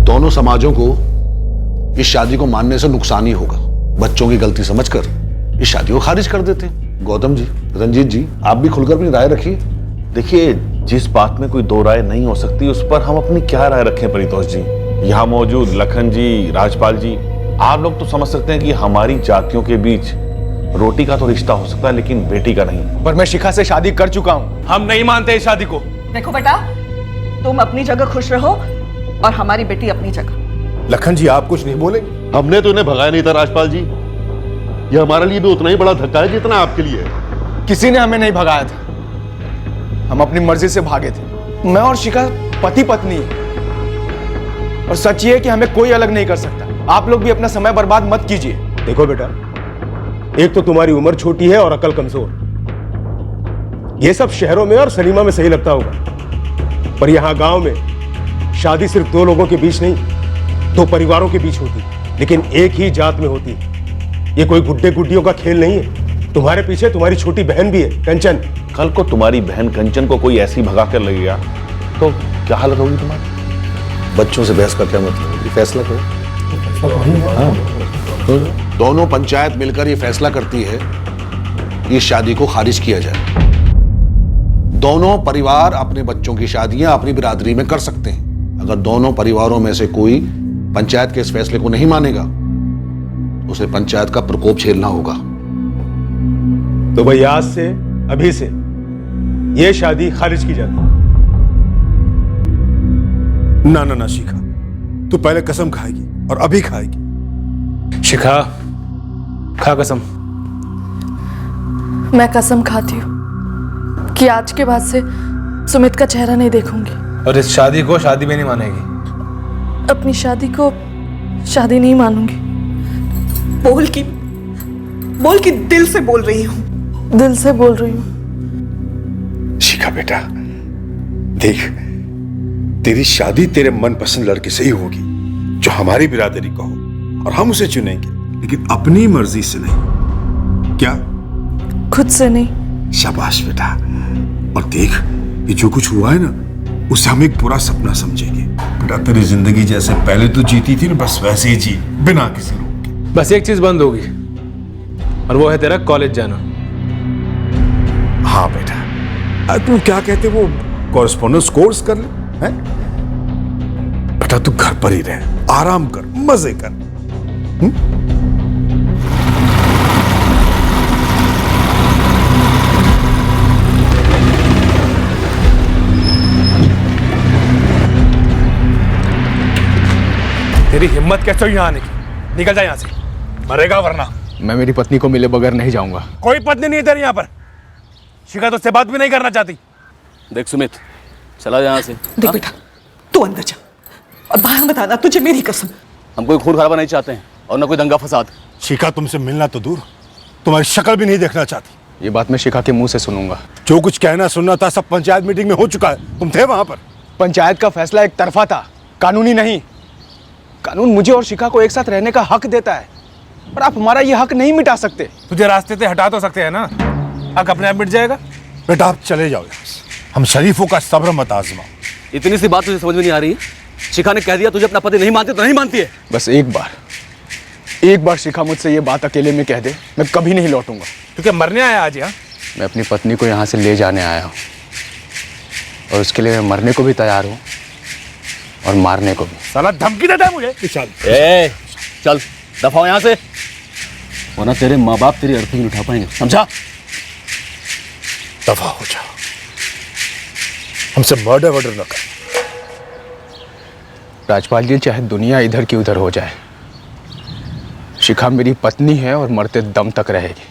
दोनों समाजों को इस शादी को मानने से नुकसान ही होगा। बच्चों की गलती समझकर इस शादी को खारिज कर देते हैं। गौतम जी, रंजीत जी, आप भी खुलकर अपनी राय रखिए। देखिए, जिस बात में कोई दो राय नहीं हो सकती उस पर हम अपनी क्या राय रखें परितोष जी? यहाँ मौजूद लखन जी, राजपाल जी, आप लोग तो समझ सकते हैं कि हमारी जातियों के बीच रोटी का तो रिश्ता हो सकता है लेकिन बेटी का नहीं। पर मैं शिखा से शादी कर चुका हूँ। हम नहीं मानते इस शादी को। देखो बेटा, तुम अपनी जगह खुश रहो और हमारी बेटी अपनी जगह। लखन जी, आप कुछ नहीं बोलेंगे? हमने तो इन्हें भगाया नहीं था राजपाल जी। ये हमारे लिए भी उतना ही बड़ा धक्का है जितना आपके लिए है। किसी ने हमें नहीं भगाया था, हम अपनी मर्जी से भागे थे। मैं और शिखा पति पत्नी है और सच ये है कि हमें कोई अलग नहीं कर सकता। आप लोग भी अपना समय बर्बाद मत कीजिए। देखो बेटा, एक तो तुम्हारी उम्र छोटी है और अकल कमजोर। ये सब शहरों में और सिनेमा में सही लगता होगा, पर यहां गांव में शादी सिर्फ दो लोगों के बीच नहीं, दो परिवारों के बीच होती, लेकिन एक ही जात में होती। ये कोई गुड्डे गुड्डियों का खेल नहीं है। तुम्हारे पीछे तुम्हारी छोटी बहन भी है, कंचन। कल को तुम्हारी बहन कंचन को कोई ऐसी भगा कर लगेगा तो क्या हालत होगी तुम्हारी? बच्चों से बहस का क्या मतलब? ये फैसला करो। दोनों पंचायत मिलकर ये फैसला करती है कि इस शादी को खारिज किया जाए। दोनों परिवार अपने बच्चों की शादियां अपनी बिरादरी में कर सकते हैं। अगर दोनों परिवारों में से कोई पंचायत के इस फैसले को नहीं मानेगा तो उसे पंचायत का प्रकोप झेलना होगा। तो भाई आज से, अभी से ये शादी खारिज की जाती है। ना ना ना शिखा, तू पहले कसम खाएगी और अभी खाएगी। शिखा, खा कसम। मैं कसम खाती हूँ कि आज के बाद से सुमित का चेहरा नहीं देखूंगी और इस शादी को शादी में नहीं मानेगी। अपनी शादी को शादी नहीं मानूंगी। बोल की दिल से बोल रही हूँ। दिल से बोल रही हूँ। शिखा बेटा, देख, तेरी शादी तेरे मनपसंद लड़के से ही होगी जो हमारी बिरादरी का हो और हम उसे चुनेंगे, लेकिन अपनी मर्जी से नहीं। क्या? खुद से नहीं। शाबाश बेटा। और देख, ये जो कुछ हुआ है ना, उसे हम एक बुरा सपना समझेंगे। बेटा, तेरी जिंदगी जैसे पहले तू जीती थी ना, बस वैसे ही जी, बिना किसी रोक के। बस एक चीज बंद होगी और वो है तेरा कॉलेज जाना। हाँ बेटा, तू क्या कहते वो कॉरेस्पॉन्डेंस कोर्स कर ले, हैं? बेटा तू घर पर ही रह, आराम कर, मजे कर। तेरी हिम्मत कैसे हुई यहाँ आने की? निकल जा यहाँ से, मरेगा वरना। मैं मेरी पत्नी को मिले बगैर नहीं जाऊंगा। कोई पत्नी नहीं है तेरी यहाँ पर। शिखा तुझसे बात भी नहीं करना चाहती। देख सुमित, चला यहाँ से। देख बेटा, तू अंदर जा और बाहर मत आना, तुझे मेरी कसम। हम कोई खून खराबा नहीं चाहते हैं और ना कोई दंगा फसाद। शिखा तुमसे मिलना तो दूर, तुम्हारी शक्ल भी नहीं देखना चाहती। ये बात मैं शिखा के मुंह से सुनूंगा। जो कुछ कहना सुनना था सब पंचायत मीटिंग में हो चुका है, तुम थे वहां पर। पंचायत का फैसला एक तरफा था, कानूनी नहीं। कानून मुझे और शिखा को एक साथ रहने का हक देता है, पर आप हमारा ये हक नहीं मिटा सकते। तुझे रास्ते से हटा तो सकते हैं ना, हक अपने आप मिट जाएगा। बेटा आप चले जाओ यहाँ से, हम शरीफों का सब्र मत आजमाओ। इतनी सी बात तुझे समझ में नहीं आ रही है? शिखा ने कह दिया तुझे अपना पति नहीं मानती तो नहीं मानती है। बस एक बार शिखा मुझसे ये बात अकेले में कह दे, मैं कभी नहीं लौटूंगा। तू क्या मरने आया आज यहाँ? मैं अपनी पत्नी को यहाँ से ले जाने आया हूँ, और उसके लिए मैं मरने को भी तैयार हूँ और मारने को भी। साला धमकी देता है मुझे। चल दफा हो यहाँ से, वरना तेरे माँ बाप तेरी अर्थी नहीं उठा पाएंगे, समझा? दफा हो जाओ, हमसे मर्डर वर्डर न कर। राजपाल जी, चाहे दुनिया इधर की उधर हो जाए, शिखा मेरी पत्नी है और मरते दम तक रहेगी।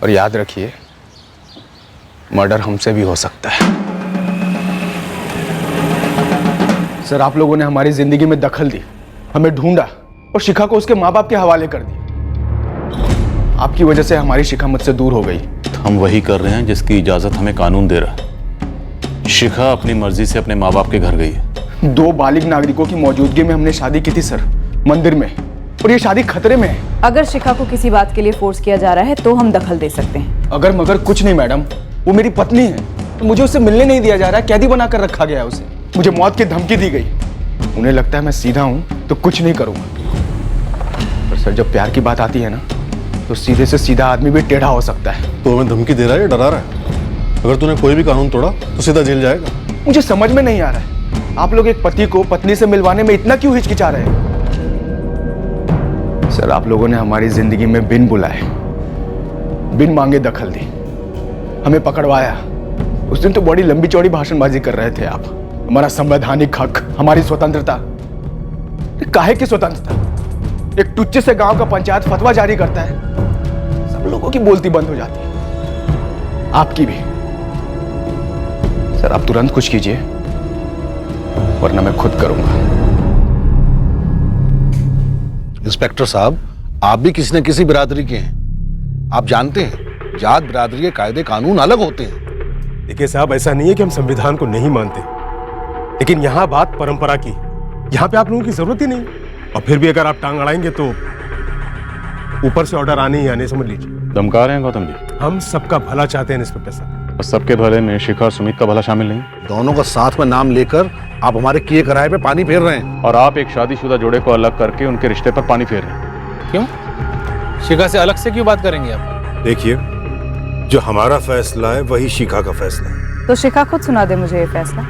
और याद रखिए, मर्डर हमसे भी हो सकता है। सर, आप लोगों ने हमारी जिंदगी में दखल दी, हमें ढूंढा और शिखा को उसके माँ बाप के हवाले कर दिया। आपकी वजह से हमारी शिखा मुझसे दूर हो गई। हम वही कर रहे हैं जिसकी इजाजत हमें कानून दे रहा है। शिखा अपनी मर्जी से अपने माँ बाप के घर गई है। 2 बालिग नागरिकों की मौजूदगी में हमने शादी की थी सर, मंदिर में, और ये शादी खतरे में है। अगर शिखा को किसी बात के लिए फोर्स किया जा रहा है तो हम दखल दे सकते हैं। अगर मगर कुछ नहीं मैडम, वो मेरी पत्नी है, तो मुझे उससे मिलने नहीं दिया जा रहा है, कैदी बनाकर रखा गया है उसे। मुझे मौत की धमकी दी गई। उन्हें लगता है मैं सीधा हूँ तो कुछ नहीं करूँगा, पर सर जब प्यार की बात आती है ना, तो सीधे से सीधा आदमी भी टेढ़ा हो सकता है। तो हमें धमकी दे रहा है या डरा रहा है? अगर तूने कोई भी कानून तोड़ा तो सीधा जेल जाएगा। मुझे समझ में नहीं आ रहा है, आप लोग एक पति को पत्नी से मिलवाने में इतना क्यों हिचकिचा रहे हैं? सर, आप लोगों ने हमारी जिंदगी में बिन बुलाए, बिन मांगे दखल दी, हमें पकड़वाया। उस दिन तो बड़ी लंबी चौड़ी भाषणबाजी कर रहे थे आप। हमारा संवैधानिक हक, हमारी स्वतंत्रता। काहे की स्वतंत्रता? एक टुच्चे से गांव का पंचायत फतवा जारी करता है, सब लोगों की बोलती बंद हो जाती है, आपकी भी। सर, आप तुरंत कुछ कीजिए, वरना मैं खुद करूंगा। इंस्पेक्टर साहब, आप भी किसी न किसी बिरादरी के हैं। आप जानते हैं जात बिरादरी के कायदे कानून अलग होते हैं। देखिए साहब, ऐसा नहीं है कि हम संविधान को नहीं मानते, लेकिन यहाँ बात परंपरा की, यहाँ पे आप लोगों की जरूरत ही नहीं। और फिर भी अगर आप टांग अड़ाएंगे तो ऊपर से ऑर्डर आने ही आने, समझ लीजिए। धमका रहे हैं गौतम जी? हम सबका भला चाहते हैं इंस्पेक्टर साहब। और सबके भले में शिखा और सुमित का भला शामिल नहीं। दोनों का साथ में नाम लेकर आप हमारे किए कराए पे पानी फेर रहे हैं। और आप एक शादीशुदा जोड़े को अलग करके उनके रिश्ते पर पानी फेर रहे हैं। क्यों? शिखा से अलग से क्यों बात करेंगे आप? देखिए, जो हमारा फैसला है वही शिखा का फैसला है। तो शिखा खुद सुना दे मुझे ये फैसला,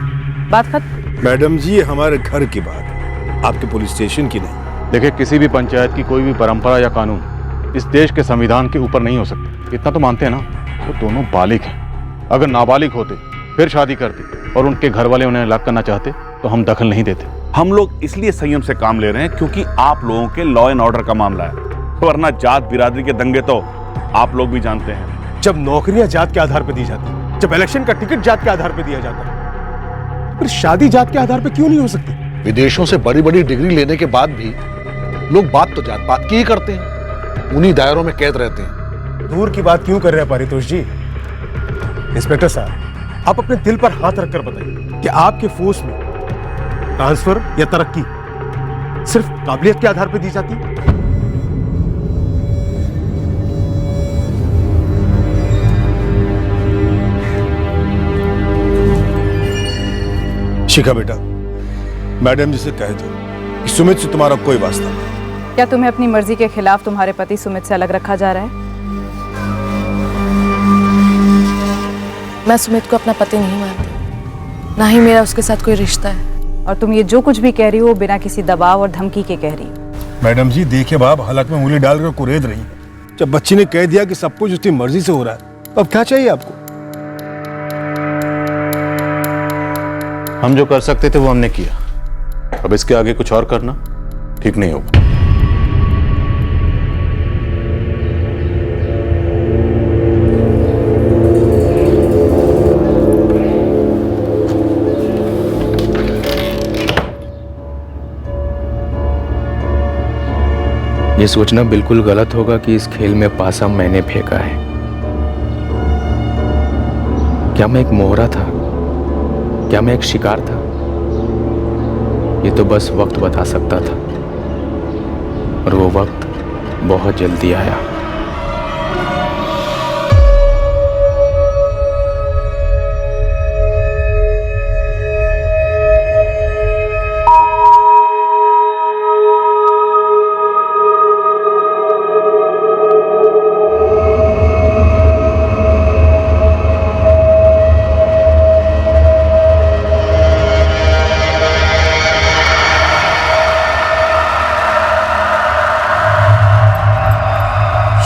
बात खत्म। मैडम जी, ये हमारे घर की बात है, आपके पुलिस स्टेशन की नहीं। देखिए, किसी भी पंचायत की कोई भी परंपरा या कानून इस देश के संविधान के ऊपर नहीं हो सकते। इतना तो मानते हैं ना, वो दोनों बालिग हैं। अगर नाबालिग होते फिर शादी करते और उनके घर वाले उन्हें अलग करना चाहते तो हम दखल नहीं देते। हम लोग इसलिए संयम से काम ले रहे हैं क्योंकि आप लोगों के लॉ एंड ऑर्डर का मामला है, वरना जात बिरादरी के दंगे तो आप लोग भी जानते हैं। जब नौकरियां जात के आधार पर दी जाती, जब इलेक्शन का टिकट जात के आधार पर दिया जाता है, फिर शादी जात के आधार पर क्यों नहीं हो सकती? विदेशों से बड़ी बड़ी डिग्री लेने के बाद भी लोग बात तो जात पात की ही करते हैं, उन्हीं दायरों में कैद रहते हैं। दूर की बात क्यों कर रहे हैं पारितोष जी? इंस्पेक्टर साहब, आप अपने दिल पर हाथ रखकर बताइए कि आपके फोर्स में ट्रांसफर या तरक्की सिर्फ काबिलियत के आधार पर दी जाती है? शिखा बेटा, मैडम जी से कह दो कि सुमित से तुम्हारा कोई वास्ता नहीं। क्या तुम्हें अपनी मर्जी के खिलाफ तुम्हारे पति सुमित से अलग रखा जा रहा है? मैं सुमित को अपना पति नहीं मानती, ना ही मेरा उसके साथ कोई रिश्ता है। और तुम ये जो कुछ भी कह रही हो बिना किसी दबाव और धमकी के कह रही हो। मैडम जी देखिए, बाप हलक में उंगली डालकर कुरेद रही है। जब बच्ची ने कह दिया कि सब कुछ उसकी मर्जी से हो रहा है, तो अब क्या चाहिए आपको? हम जो कर सकते थे वो हमने किया, अब इसके आगे कुछ और करना ठीक नहीं होगा। ये सोचना बिल्कुल गलत होगा कि इस खेल में पासा मैंने फेंका है। क्या मैं एक मोहरा था? क्या मैं एक शिकार था? ये तो बस वक्त बता सकता था, और वो वक्त बहुत जल्दी आया।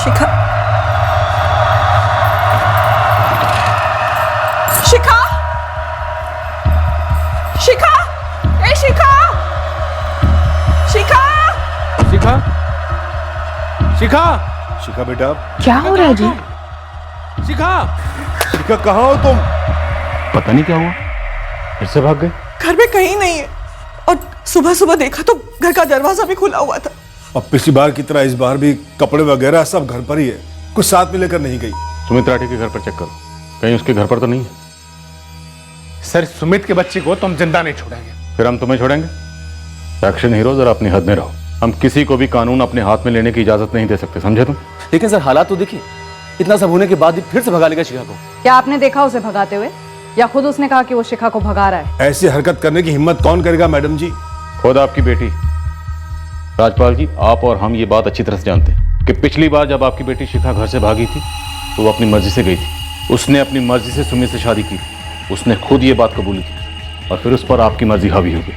शिखा, शिखा, शिखा, ए शिखा, शिखा, शिखा, शिखा, शिखा बेटा, क्या हो रहा है जी? शिखा, शिखा कहाँ हो तुम? पता नहीं क्या हुआ, फिर से भाग गए। घर में कहीं नहीं है, और सुबह सुबह देखा तो घर का दरवाजा भी खुला हुआ था। अब पिछली बार की तरह इस बार भी कपड़े वगैरह सब घर पर ही है, कुछ साथ में लेकर नहीं गई। सुमित राठी के घर पर चेक करो, कहीं उसके घर पर तो नहीं है। सर, सुमित के बच्चे को तो हम जिंदा नहीं छोड़ेंगे। फिर हम तुम्हें छोड़ेंगे? एक्शन हीरो, जरा अपनी हद में रहो। हम किसी को भी कानून अपने हाथ में लेने की इजाजत नहीं दे सकते, समझे तुम? लेकिन सर हालात तो देखिए, इतना सब होने के बाद भी फिर से भगा लेगा शिखा को। क्या आपने देखा उसे भगाते हुए, या खुद उसने कहा कि वो शिखा को भगा रहा है? ऐसी हरकत करने की हिम्मत कौन करेगा मैडम जी? खुद आपकी बेटी। राजपाल जी, आप और हम ये बात अच्छी तरह से जानते हैं कि पिछली बार जब आपकी बेटी शिखा घर से भागी थी तो वो अपनी मर्जी से गई थी। उसने अपनी मर्जी से सुमित से शादी की थी। उसने खुद ये बात कबूली थी, और फिर उस पर आपकी मर्जी हावी हो गई।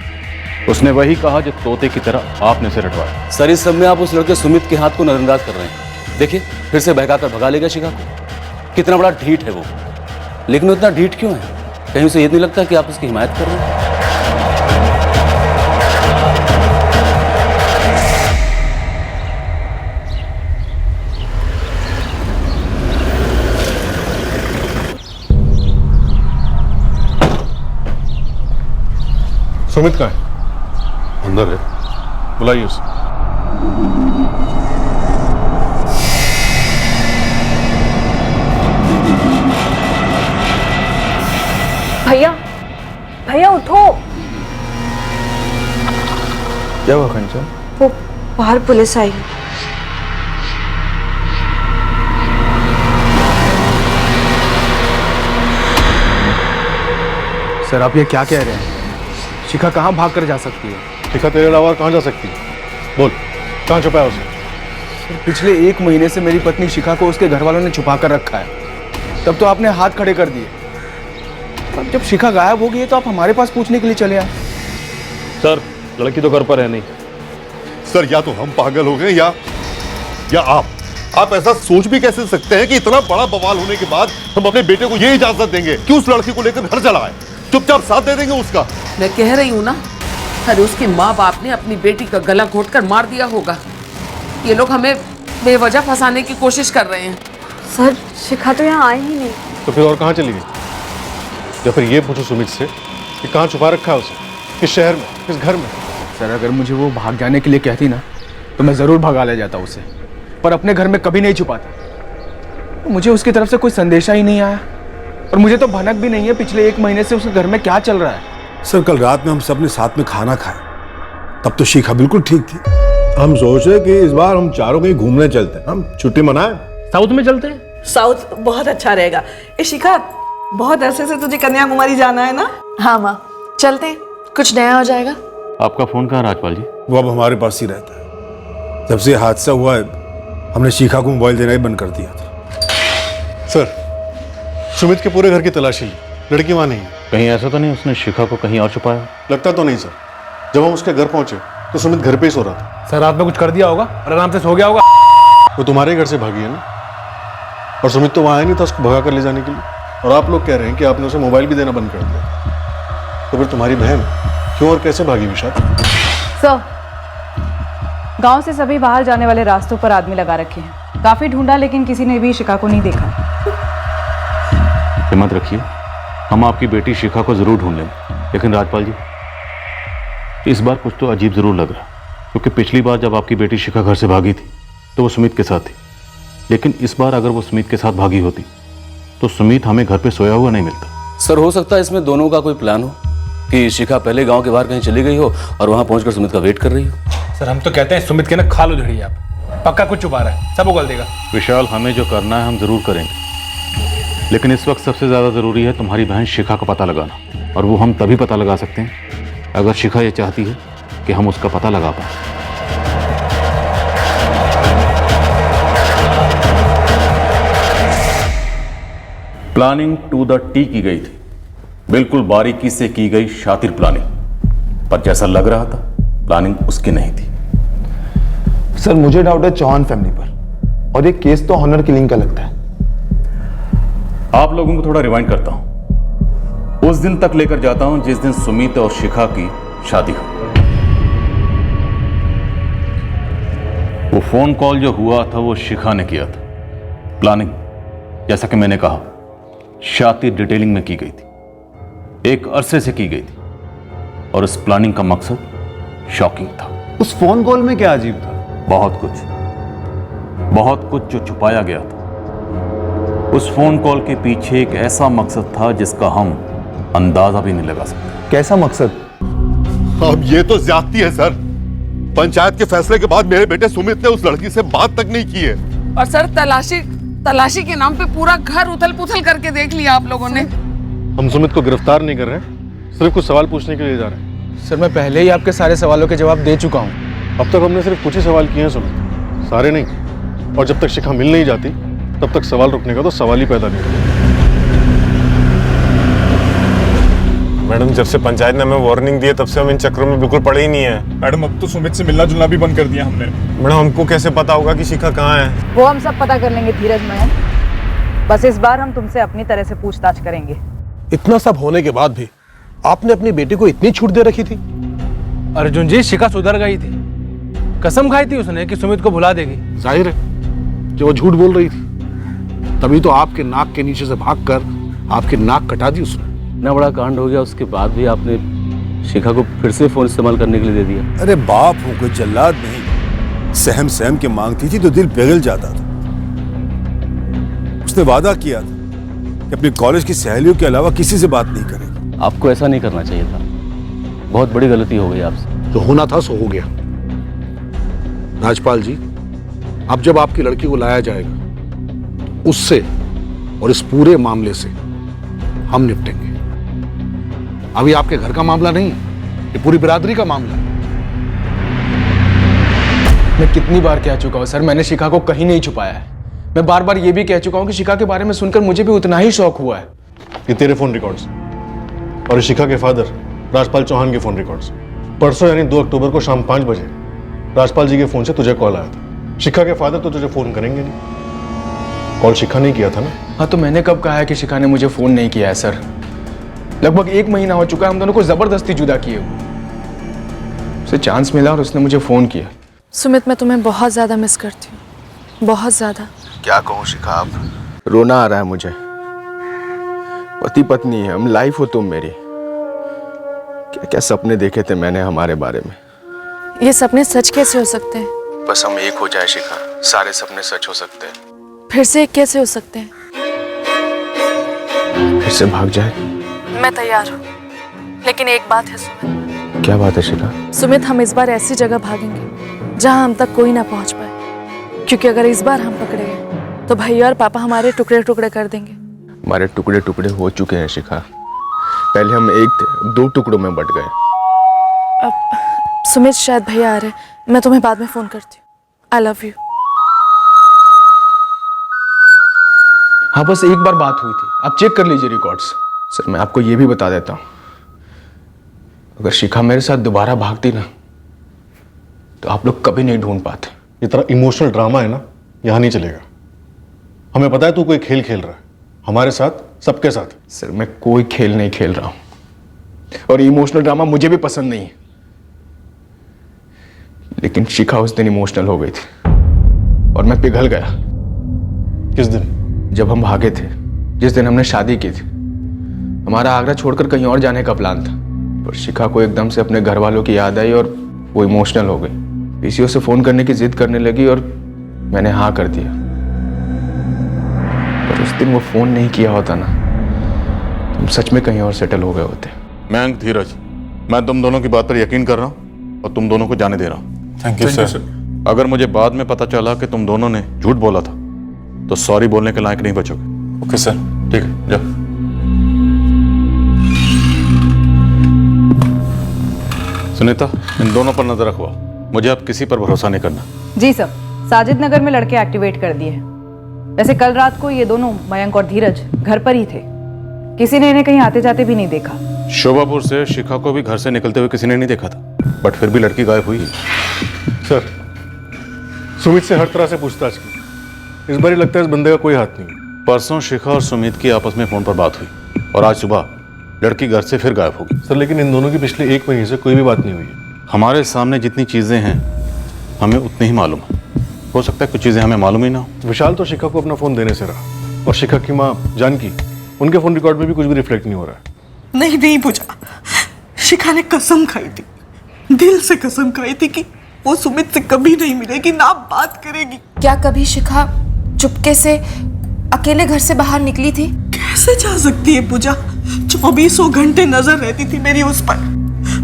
उसने वही कहा जो तोते की तरह आपने उसे रटवाया। सर, इस सब में आप उस लड़के सुमित के हाथ को नजरअंदाज कर रहे हैं। देखिए, फिर से बहकाकर भगा लेगा शिखा को। कितना बड़ा ढीठ है वो, लेकिन वो इतना ढीठ क्यों है? कहीं उसे ये नहीं लगता कि आप उसकी हिमायत कर रहे हैं? सुमित कहाँ है? अंदर है, बुलाइए उसे। भैया, भैया उठो। क्या हुआ कंचन? वो बाहर पुलिस आई है। सर, आप ये क्या कह रहे हैं? शिखा कहाँ भाग कर जा सकती है? शिखा तेरे अलावा कहाँ जा सकती है? बोल, कहाँ छुपाया उसे? पिछले 1 महीने से मेरी पत्नी शिखा को उसके घर वालों ने छुपा कर रखा है। तब तो आपने हाथ खड़े कर दिए। अब जब शिखा गायब हो गई है तो आप हमारे पास पूछने के लिए चले आए। सर, लड़की तो घर पर है नहीं। सर, या तो हम पागल हो गए या आप ऐसा सोच भी कैसे सकते हैं कि इतना बड़ा बवाल होने के बाद हम अपने बेटे को ये इजाजत देंगे कि उस लड़की को लेकर घर चला आए? चुपचाप साथ दे देंगे उसका। मैं कह रही हूँ ना, अरे उसके माँ बाप ने अपनी बेटी का गला घोटकर मार दिया होगा। ये लोग हमें बेवजह फंसाने की कोशिश कर रहे हैं। सर, शिखा तो यहाँ आई ही नहीं। तो फिर और कहाँ चली गई? या फिर ये पूछो सुमित से कि कहाँ छुपा रखा है उसे, किस शहर में, किस घर में? सर, अगर मुझे वो भाग जाने के लिए कहती ना तो मैं जरूर भगा ले जाता उसे, पर अपने घर में कभी नहीं छुपाता। मुझे उसकी तरफ से कोई संदेशा ही नहीं आया, और मुझे तो भनक भी नहीं है पिछले 1 महीने से उसके घर में क्या चल रहा है। सर, कल रात में हम सब ने साथ में खाना खाया, तब तो शिखा बिल्कुल ठीक थी। हम सोचे कि इस बार हम चारों कहीं घूमने चलते हैं, हम छुट्टी मनाएं। साउथ में चलते हैं? साउथ बहुत अच्छा रहेगा। ए शिखा, बहुत ऐसे से तुझे कन्याकुमारी जाना है ना? हाँ माँ, चलते हैं, कुछ नया हो जाएगा। आपका फोन कहाँ राजपाल जी? वो अब हमारे पास ही रहता है। जब से हादसा हुआ है हमने शिखा को मोबाइल देना ही बंद कर दिया था। सर, सुमित के पूरे घर की तलाशी ली, लड़की वहां नहीं है। कहीं ऐसा तो नहीं उसने शिखा को कहीं और छुपाया? लगता तो नहीं सर। जब हम उसके घर पहुंचे तो सुमित घर पे ही सो रहा था। सर, रात में कुछ कर दिया होगा और आराम से सो गया होगा। वो तुम्हारे घर से भागी है ना, और सुमित तो वहां आया नहीं था उसको भगा कर ले जाने के लिए। और आप लोग कह रहे हैं कि आपने उसे मोबाइल भी देना बंद कर दिया। तो फिर तुम्हारी बहन क्यों और कैसे भागी विशाल? सर, गांव से सभी बाहर जाने वाले रास्तों पर आदमी लगा रखे हैं। काफी ढूंढा लेकिन किसी ने भी शिखा को नहीं देखा। हिम्मत रखिए, हम आपकी बेटी शिखा को जरूर ढूंढ लेंगे। लेकिन राजपाल जी, इस बार कुछ तो अजीब जरूर लग रहा। क्योंकि पिछली बार जब आपकी बेटी शिखा घर से भागी थी तो वो सुमित के साथ थी, लेकिन इस बार अगर वो सुमित के साथ भागी होती तो सुमित हमें घर पे सोया हुआ नहीं मिलता। सर हो सकता है इसमें दोनों का कोई प्लान हो कि शिखा पहले गांव के बाहर कहीं चली गई हो और वहां पहुंचकर सुमित का वेट कर रही हो। सर हम तो कहते हैं सुमित के ना खा लो झड़ी आप, पक्का कुछ छुपा रहा है, सब उगल देगा। विशाल, हमें जो करना है हम जरूर करेंगे, लेकिन इस वक्त सबसे ज्यादा जरूरी है तुम्हारी बहन शिखा का पता लगाना, और वो हम तभी पता लगा सकते हैं अगर शिखा ये चाहती है कि हम उसका पता लगा पाए। प्लानिंग टू द टी की गई थी, बिल्कुल बारीकी से की गई शातिर प्लानिंग, पर जैसा लग रहा था प्लानिंग उसकी नहीं थी। सर मुझे डाउट है चौहान फैमिली पर, और ये केस तो ऑनर किलिंग का लगता है। आप लोगों को थोड़ा रिवाइंड करता हूं, उस दिन तक लेकर जाता हूं जिस दिन सुमित और शिखा की शादी हो। वो फोन कॉल जो हुआ था वो शिखा ने किया था। प्लानिंग जैसा कि मैंने कहा शातिर डिटेलिंग में की गई थी, एक अरसे से की गई थी, और उस प्लानिंग का मकसद शॉकिंग था। उस फोन कॉल में क्या अजीब था? बहुत कुछ जो छुपाया गया था। उस फोन कॉल के पीछे एक ऐसा मकसद था जिसका हम अंदाजा भी नहीं लगा सकते। कैसा मकसद? अब ये तो ज्यादती है सर। पंचायत के फैसले के बाद मेरे बेटे सुमित ने उस लड़की से बात तक नहीं की है। और सर तलाशी के नाम पे पूरा घर उथल पुथल करके देख लिया आप लोगों ने। हम सुमित को गिरफ्तार नहीं कर रहे हैं, सिर्फ कुछ सवाल पूछने के लिए जा रहे हैं। सर मैं पहले ही आपके सारे सवालों के जवाब दे चुका हूँ। अब तक हमने सिर्फ कुछ ही सवाल किए हैं सुमित, सारे नहीं। और जब तक शिखा मिल नहीं जाती तब तक सवाल रुकने का तो सवाल ही पैदा नहीं होता। मैडम, जब से पंचायत ने हमें वार्निंग दी है तब से हम इन चक्रों में बिल्कुल पड़े ही नहीं है। मैडम अब तो सुमित से मिलना जुलना भी बंद कर दिया हमने। मैडम हमको कैसे पता होगा कि शिखा कहाँ है? वो हम सब पता कर लेंगे धीरज मैम, बस इस बार हम तुमसे अपनी तरह से पूछताछ करेंगे। इतना सब होने के बाद भी आपने अपनी बेटी को इतनी छूट दे रखी थी? अर्जुन जी, शिखा सुधर गई थी, कसम खाई थी उसने कि सुमित को भुला देगी। जाहिर है कि वो झूठ बोल रही थी, तभी तो आपके नाक के नीचे से भागकर आपकी नाक कटा दी उसने। इतना बड़ा कांड हो गया, उसके बाद भी आपने शिखा को फिर से फोन इस्तेमाल करने के लिए दे दिया। अरे बाप हूं, कोई जल्लाद नहीं। सहम के मांगती थी तो दिल पिघल जाता था। उसने वादा किया था कि अपनी कॉलेज की सहेलियों के अलावा किसी से बात नहीं करेगी। आपको ऐसा नहीं करना चाहिए था, बहुत बड़ी गलती हो गई आपसे। जो होना था सो हो गया। राजपाल जी, अब जब आपकी लड़की को लाया जाएगा उससे और इस पूरे मामले से हम निपटेंगे। अभी आपके घर का मामला नहीं, ये पूरी बिरादरी का मामला है। मैं कितनी बार कह चुका हूँ सर, मैंने शिखा को कहीं नहीं छुपाया है। मैं बार बार ये भी कह चुका हूँ कि शिखा के बारे में सुनकर मुझे भी उतना ही शौक हुआ है। ये तेरे फोन रिकॉर्ड्स और शिखा के फादर राजपाल चौहान के फोन रिकॉर्ड्स। परसों यानी 2 अक्टूबर को शाम 5 बजे राजपाल जी के फोन से तुझे कॉल आया था। शिखा के फादर तो तुझे फोन करेंगे नहीं। कॉल शिखा ने किया था ना? हाँ, तो मैंने कब कहा है कि शिखा ने मुझे फोन नहीं किया है सर? लगभग 1 महीना हो चुका है हम दोनों को जबरदस्ती जुदा किए हुए। उसे चांस मिला और उसने मुझे फोन किया। सुमित, मैं तुम्हें बहुत ज्यादा मिस करती हूँ, बहुत ज्यादा। क्या कहूँ शिखा, अब रोना आ रहा है मुझे। पति पत्नी है हम, लाइफ हो तुम मेरी। क्या क्या सपने देखे थे मैंने हमारे बारे में। ये सपने सच कैसे हो सकते हैं? बस हम एक हो जाए शिखा, सारे सपने सच हो सकते हैं। फिर से एक कैसे हो सकते हैं? फिर से भाग जाए? मैं तैयार हूँ, लेकिन एक बात है सुमित। क्या बात है शिखा? सुमित, हम इस बार ऐसी जगह भागेंगे जहाँ हम तक कोई ना पहुँच पाए, क्योंकि अगर इस बार हम पकड़े गए तो भैया और पापा हमारे टुकड़े टुकड़े कर देंगे। हमारे टुकड़े टुकड़े हो चुके हैं शिखा। पहले हम एक थे, 2 टुकड़ों में बट गए। अब सुमित, शायद भैया आ रहे, मैं तुम्हें बाद में फोन करती हूँ। I love you. हाँ, बस एक बार बात हुई थी, आप चेक कर लीजिए रिकॉर्ड्स। सर मैं आपको ये भी बता देता हूँ, अगर शिखा मेरे साथ दोबारा भागती ना तो आप लोग कभी नहीं ढूंढ पाते। ये तरह इमोशनल ड्रामा है ना, यहाँ नहीं चलेगा। हमें पता है तू कोई खेल खेल रहा है हमारे साथ, सबके साथ। सर मैं कोई खेल नहीं खेल रहा हूं, और इमोशनल ड्रामा मुझे भी पसंद नहीं है। लेकिन शिखा उस दिन इमोशनल हो गई थी और मैं पिघल गया। किस दिन? जब हम भागे थे, जिस दिन हमने शादी की थी। हमारा आगरा छोड़कर कहीं और जाने का प्लान था, पर शिखा को एकदम से अपने घर वालों की याद आई और वो इमोशनल हो गई। पीसीओ से फोन करने की जिद करने लगी और मैंने हाँ कर दिया। पर उस दिन वो फोन नहीं किया होता ना, तुम सच में कहीं और सेटल हो गए होते। मयंक, धीरज, मैं तुम दोनों की बात पर यकीन कर रहा हूं और तुम दोनों को जाने दे रहा हूं। Thank you sir. अगर मुझे बाद में पता चला कि तुम दोनों ने झूठ बोला था तो सॉरी बोलने के लायक नहीं बचोगे। Okay sir. ठीक है, जाओ। सुनीता, इन दोनों पर नजर रखो। मुझे अब किसी पर भरोसा नहीं करना। जी सर, साजिद नगर में लड़के एक्टिवेट कर दिए हैं। वैसे कल रात को ये दोनों, मयंक और धीरज, घर पर ही थे। किसी ने इन्हें कहीं आते जाते भी नहीं देखा। शोभापुर से शिखा को भी घर से निकलते हुए किसी ने नहीं देखा था, बट फिर भी लड़की गायब हुई। सर, सुमित से हर तरह से पूछताछ की, इस बार लगता है इस बंदे का कोई हाथ नहीं। परसों शिखा और सुमित की आपस में फोन पर बात हुई और आज सुबह लड़की घर से फिर गायब होगी। सर, लेकिन इन दोनों की पिछले 1 महीने से कोई भी बात नहीं हुई है। हमारे सामने जितनी चीजें हैं हमें उतनी ही मालूम है। हो सकता है कुछ चीजें हमें मालूम ही ना हो। विशाल तो शिखा को अपना फोन देने से रहा, और शिखा की माँ जानकी, उनके फोन रिकॉर्ड में भी कुछ भी रिफ्लेक्ट नहीं हो रहा है। नहीं पूजा, शिखा ने कसम खाई थी, दिल से कसम खाई थी कि वो सुमित से कभी नहीं मिलेगी, ना बात करेगी। क्या कभी शिखा चुपके से अकेले घर से बाहर निकली थी? कैसे जा सकती है पूजा? 24 घंटे नजर रहती थी मेरी उस पर,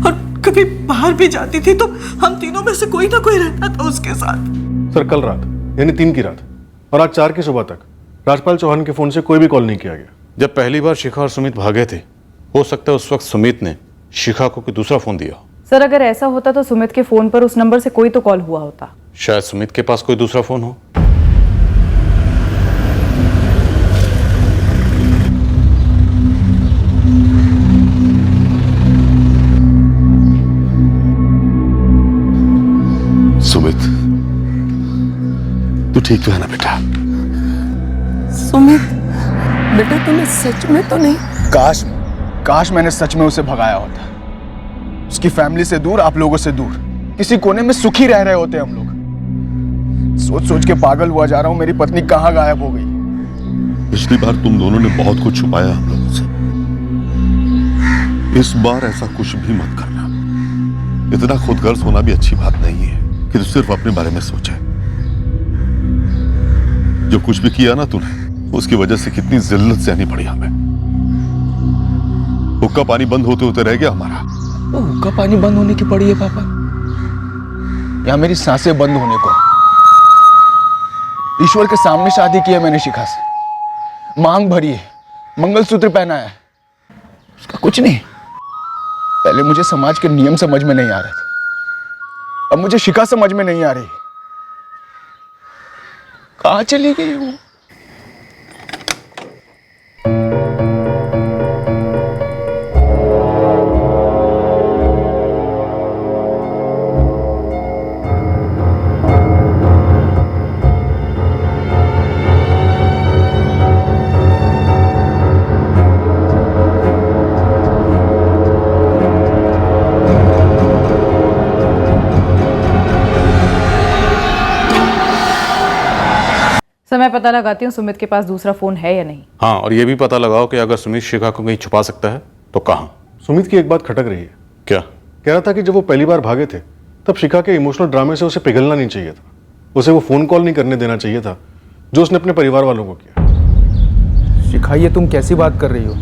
और कभी बाहर भी जाती थी तो हम तीनों में से कोई ना कोई रहता था उसके साथ। सर, कल रात यानी 3 की रात और आज 4 की सुबह तक राजपाल चौहान के फोन से कोई भी कॉल नहीं किया गया। जब पहली बार शिखा और सुमित भागे थे, हो सकता है उस वक्त सुमित ने शिखा को कोई दूसरा फोन दिया। सर, अगर ऐसा होता तो सुमित के फोन पर उस नंबर से कोई तो कॉल हुआ होता। शायद सुमित के पास कोई दूसरा फोन हो। सुमित, तू ठीक तो है ना बेटा? सुमित, बेटा तुम्हें सच में तो नहीं? काश मैंने सच में उसे भगाया होता। उसकी फैमिली से दूर, आप लोगों से दूर, किसी कोने में सुखी रह रहे होते हम लोग। सोच सोच के पागल हुआ जा रहा हूं, मेरी पत्नी कहां गायब हो गई। पिछली बार तुम दोनों ने बहुत कुछ छुपाया हम लोगों से, इस बार ऐसा कुछ भी मत करना। इतना खुदगर्ज होना भी अच्छी बात नहीं है कि तू सिर्फ अपने बारे में सोचे। जो कुछ भी किया ना तूने, उसकी वजह से कितनी जिल्लत सहनी पड़ी हमें। हुक्का पानी बंद होते होते रह गया हमारा। तो हुक्का पानी बंद होने की पड़ी है पापा, या मेरी सांसें बंद होने को? ईश्वर के सामने शादी की है मैंने शिखा से, मांग भरी है, मंगलसूत्र पहना है, उसका कुछ नहीं। पहले मुझे समाज के नियम समझ में नहीं आ रहे थे, अब मुझे शिखा समझ में नहीं आ रही। कहां चली गई वो? मैं पता लगाती हूँ सुमित के पास दूसरा फोन है या नहीं। हाँ, और ये भी पता लगाओ कि अगर सुमित शिखा को कहीं छुपा सकता है तो कहाँ। सुमित की एक बात खटक रही है। क्या? कह रहा था कि जब वो पहली बार भागे थे तब शिखा के इमोशनल ड्रामे से उसे पिघलना नहीं चाहिए था, उसे वो फोन कॉल नहीं करने देना चाहिए था जो उसने अपने परिवार वालों को किया। शिखा, ये तुम कैसी बात कर रही हो?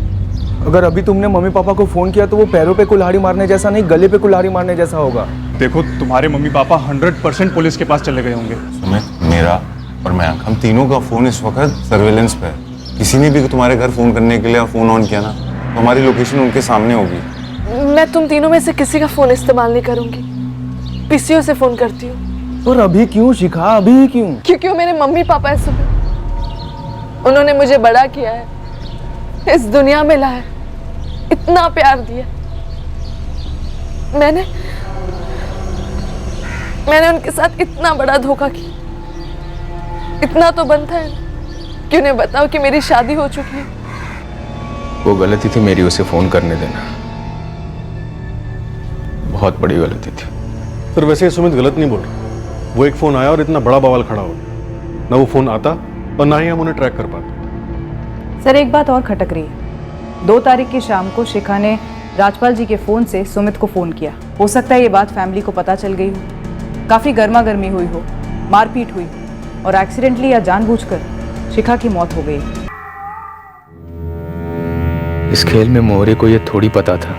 अगर अभी तुमने मम्मी पापा को फोन किया तो वो पैरों पे कुल्हाड़ी मारने जैसा नहीं, गले पे कुल्हाड़ी मारने जैसा होगा। देखो, तुम्हारे मम्मी पापा 100% पुलिस के पास चले गए होंगे। सुमित, मेरा और मयंक, हम तीनों का फोन इस वक्त सर्विलेंस पे है। किसी ने भी तुम्हारे घर फोन करने के लिए फोन ऑन किया ना, तो हमारी लोकेशन उनके सामने होगी। मैं तुम तीनों में से किसी का फोन इस्तेमाल नहीं करूंगी, पीसीओ से फोन करती हूँ। और अभी क्यों शिखा, अभी क्यों? क्योंकि वो मेरे मम्मी पापा है सुमित। उन्होंने मुझे बड़ा किया है, इस दुनिया में लाया, इतना प्यार दिया। मैंने उनके साथ इतना बड़ा धोखा किया। इतना तो बनता है कि उन्हें बताओ कि मेरी शादी हो चुकी है। वो गलती थी मेरी उसे फोन करने देना, बहुत बड़ी गलती थी। सर, वैसे सुमित गलत नहीं बोल रहा। वो एक फोन आया और इतना बड़ा बवाल खड़ा हो गया, ना वो फोन आता और ना ही हम उन्हें ट्रैक कर पाते। सर, एक बात और खटक रही है। 2 तारीख की शाम को शिखा ने राजपाल जी के फोन से सुमित को फोन किया। हो सकता है ये बात फैमिली को पता चल गई हो। काफी गर्मा गर्मी हुई हो, मारपीट हुई और एक्सीडेंटली या जानबूझकर शिखा की मौत हो गई। इस खेल में मोहरे को यह थोड़ी पता था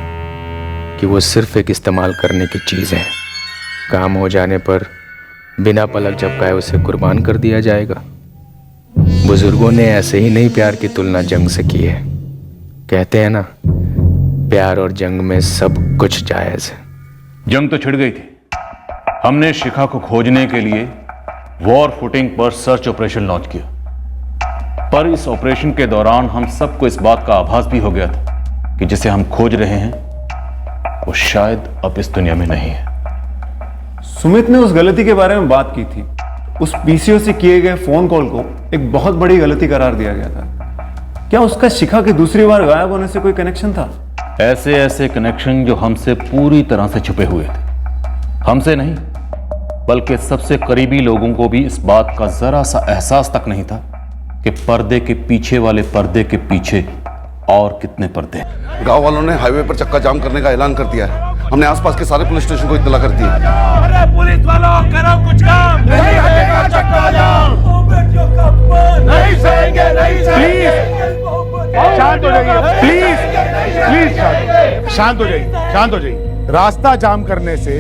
कि वो सिर्फ एक इस्तेमाल करने की चीज है। काम हो जाने पर बिना पलक झपकाए उसे कुर्बान कर दिया जाएगा। बुजुर्गों ने ऐसे ही नहीं प्यार की तुलना जंग से की है। कहते हैं ना, प्यार और जंग में सब कुछ जायज है। जंग तो छिड़ गई थी। हमने शिखा को खोजने के लिए वॉर फुटिंग पर सर्च ऑपरेशन लॉन्च किया, पर इस ऑपरेशन के दौरान हम सबको इस बात का आभास भी हो गया था कि जिसे हम खोज रहे हैं वो शायद अब इस दुनिया में नहीं है। सुमित ने उस गलती के बारे में बात की थी। उस पीसीओ से किए गए फोन कॉल को एक बहुत बड़ी गलती करार दिया गया था। क्या उसका शिखा के दूसरी बार गायब होने से कोई कनेक्शन था? ऐसे ऐसे कनेक्शन जो हमसे पूरी तरह से छुपे हुए थे। हमसे नहीं, बल्कि सबसे करीबी लोगों को भी इस बात का जरा सा एहसास तक नहीं था कि पर्दे के पीछे वाले पर्दे के पीछे और कितने पर्दे। गांव वालों ने हाईवे पर चक्का जाम करने का ऐलान कर दिया है। हमने आसपास के सारे पुलिस स्टेशन को इत्तला कर दी है। अरे पुलिस वालों, करो कुछ काम। नहीं हटेगा चक्का जाम। नहीं सहेंगे, नहीं सहेंगे। शांत हो जाइए, प्लीज शांत हो जाइए, शांत हो जाइए। रास्ता जाम करने से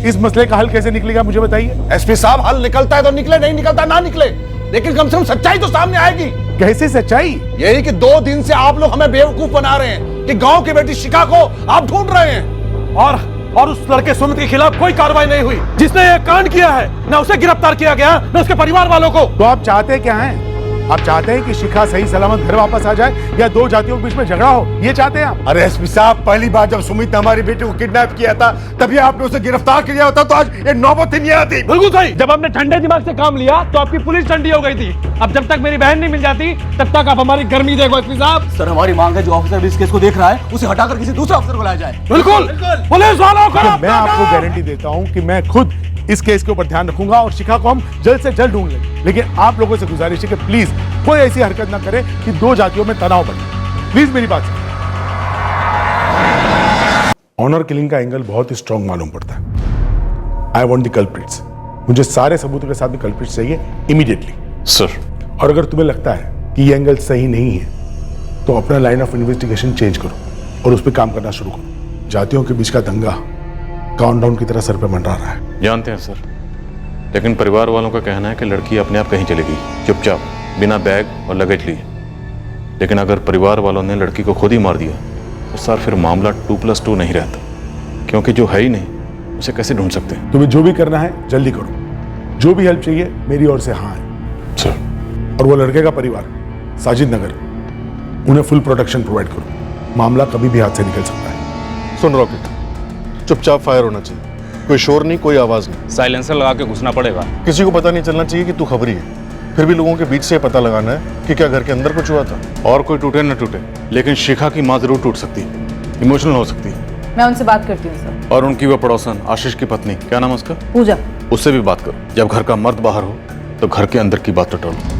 इस मसले का हल कैसे निकलेगा, मुझे बताइए। एसपी साहब, हल निकलता है तो निकले, नहीं निकलता ना निकले, लेकिन कम से कम सच्चाई तो सामने आएगी। कैसी सच्चाई? यही कि 2 दिन से आप लोग हमें बेवकूफ बना रहे हैं कि गांव की बेटी शिखा को आप ढूंढ रहे हैं, और उस लड़के सुमित के खिलाफ कोई कार्रवाई नहीं हुई जिसने ये कांड किया है। ना उसे गिरफ्तार किया गया, ना उसके परिवार वालों को। तो आप चाहते क्या हैं? आप चाहते हैं कि शिखा सही सलामत घर वापस आ जाए या 2 जातियों के बीच में झगड़ा हो? ये चाहते हैं आप? अरे एसपी साहब, पहली बार जब सुमित ने हमारी बेटी को किडनैप किया था तभी आपने उसे गिरफ्तार किया होता तो आज ये नौबत ही नहीं आती। बिल्कुल सही। जब आपने ठंडे दिमाग से काम लिया तो आपकी पुलिस ठंडी हो गई थी। अब जब तक मेरी बहन नहीं मिल जाती तब तक आप हमारी गर्मी देखो एसपी साहब। सर, हमारी मांग है जो ऑफिसर इस केस को देख रहा है उसे हटाकर किसी दूसरे अफसर को लाया जाए। बिल्कुल। पुलिस वालों को मैं आपको गारंटी देता हूँ कि मैं खुद इस केस के ऊपर ध्यान रखूंगा और शिखा को हम जल्द से जल्द ढूंढ लेंगे। लेकिन आप लोगों से गुजारिश है कि प्लीज कोई ऐसी हरकत ना करे कि 2 जातियों में तनाव बढ़े। प्लीज मेरी बात सुनिए। ऑनर किलिंग का एंगल बहुत ही स्ट्रांग मालूम पड़ता है। I want the culprits. मुझे सारे सबूतों के साथ में कल्प्रिट्स चाहिए इमीडिएटली। सर, और अगर तुम्हें लगता है कि ये एंगल सही नहीं है तो अपना लाइन ऑफ इन्वेस्टिगेशन चेंज करो और उस पर काम करना शुरू करो। जातियों के बीच का दंगा काउंटडाउन की तरह सर पे मंडरा रहा है। जानते हैं सर, लेकिन परिवार वालों का कहना है कि लड़की अपने आप कहीं चली गई, चुपचाप, बिना बैग और लगेज लिए। लेकिन अगर परिवार वालों ने लड़की को खुद ही मार दिया तो सर फिर मामला 2+2 नहीं रहता, क्योंकि जो है ही नहीं उसे कैसे ढूंढ सकते हैं। तुम्हें जो भी करना है जल्दी करो। जो भी हेल्प चाहिए मेरी ओर से हाँ है सर। और वो लड़के का परिवार साजिद नगर, उन्हें फुल प्रोटेक्शन प्रोवाइड करो। मामला कभी भी हाथ से निकल सकता है। सुन रॉकेट, चुपचाप फायर होना चाहिए। कोई शोर नहीं, कोई आवाज नहीं। साइलेंसर लगा के घुसना पड़ेगा। किसी को पता नहीं चलना चाहिए कि तू खबरी है। फिर भी लोगों के बीच से पता लगाना है कि क्या घर के अंदर कुछ हुआ था। और कोई टूटे न टूटे, लेकिन शिखा की माँ जरूर टूट सकती है, इमोशनल हो सकती है। मैं उनसे बात करती हूँ सर। और उनकी वो पड़ोसन आशीष की पत्नी, क्या नाम है उसका? पूजा। उससे भी बात करो। जब घर का मर्द बाहर हो तो घर के अंदर की बात टटोलो।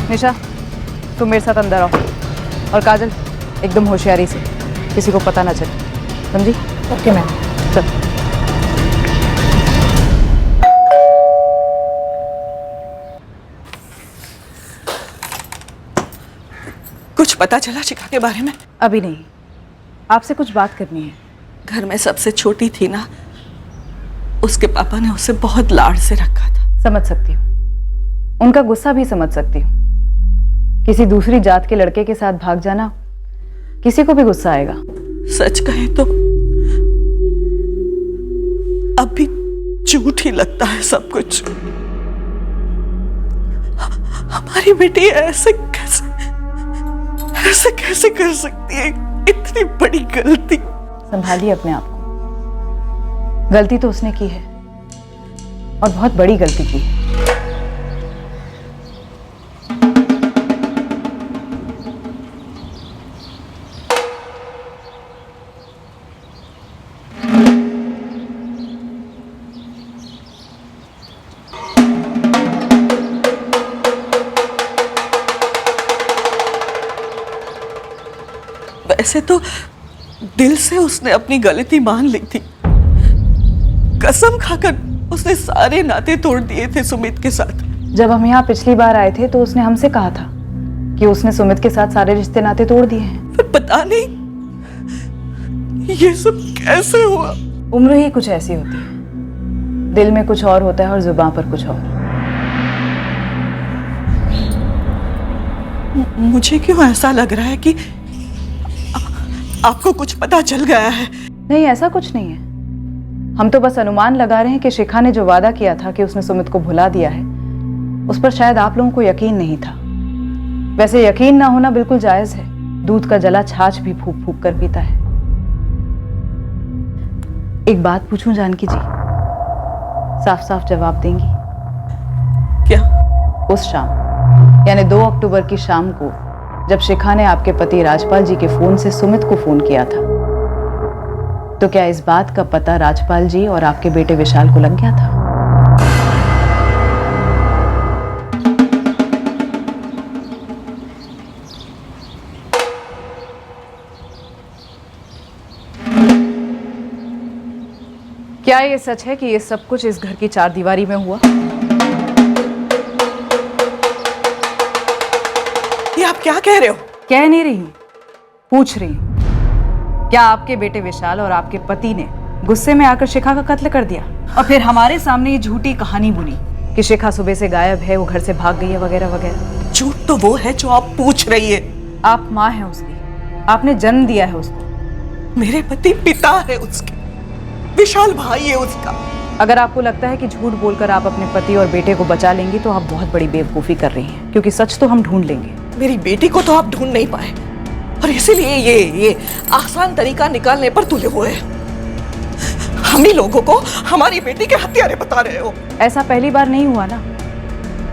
निशा, तुम मेरे साथ अंदर आओ। और काजल, एकदम होशियारी से, किसी को पता ना चले, समझी? Okay ma'am. चल। कुछ पता चला शिखा के बारे में? अभी नहीं, आपसे कुछ बात करनी है। घर में सबसे छोटी थी ना, उसके पापा ने उसे बहुत लाड से रखा था। समझ सकती हूँ, उनका गुस्सा भी समझ सकती हूँ। किसी दूसरी जात के लड़के के साथ भाग जाना किसी को भी गुस्सा आएगा। सच कहे तो अब भी झूठ ही लगता है सब कुछ। हमारी बेटी ऐसे कैसे कर सकती है इतनी बड़ी गलती? संभालिए अपने आप को। गलती तो उसने की है और बहुत बड़ी गलती की है। वैसे तो दिल से उसने अपनी गलती मान ली थी। कसम खाकर उसने सारे नाते तोड़ दिए थे सुमित के साथ। जब हम यहाँ पिछली बार आए थे तो उसने हमसे कहा था कि उसने सुमित के साथ सारे रिश्ते नाते तोड़ दिए हैं। पर पता नहीं ये सब कैसे हुआ। उम्र ही कुछ ऐसी होती है, दिल में कुछ और होता है और जुबान पर कुछ और। मुझे क्यों ऐसा लग रहा है कि आपको कुछ पता चल गया है। नहीं, ऐसा कुछ नहीं है। हम तो बस अनुमान लगा रहे हैं कि शिखा ने जो वादा किया था कि उसने सुमित को भुला दिया है, उस पर शायद आप लोगों को यकीन नहीं था। वैसे यकीन ना होना बिल्कुल जायज है। दूध का जला छाछ भी फूंक फूंक कर पीता है। एक बात पूछूं जानकी जी, साफ साफ जवाब देंगी? क्या? उस शाम यानी 2 अक्टूबर की शाम को जब शिखा ने आपके पति राजपाल जी के फोन से सुमित को फोन किया था, तो क्या इस बात का पता राजपाल जी और आपके बेटे विशाल को लग गया था? क्या ये सच है कि ये सब कुछ इस घर की 4 दीवारी में हुआ? ये आप क्या कह रहे हो? कह नहीं रही, पूछ रही। क्या आपके बेटे विशाल और आपके पति ने गुस्से में आकर शिखा का कत्ल कर दिया और फिर हमारे सामने ये झूठी कहानी बुनी कि शिखा सुबह से गायब है, वो घर से भाग गई है वगैरह वगैरह? झूठ तो वो है जो आप पूछ रही है। आप माँ हैं उसकी, आपने जन्म दिया है उसको। मेरे पति पिता है उसके, विशाल भाई है उसका। अगर आपको लगता है कि झूठ बोलकर आप अपने पति और बेटे को बचा लेंगी तो आप बहुत बड़ी बेवकूफी कर रही हैं, क्योंकि सच तो हम ढूंढ लेंगे। मेरी बेटी को तो आप ढूंढ नहीं पाए और इसीलिए ये आसान तरीका निकालने पर तुले हुए हैं। हम ही लोगों को हमारी बेटी के हत्यारे बता रहे हो। ऐसा पहली बार नहीं हुआ ना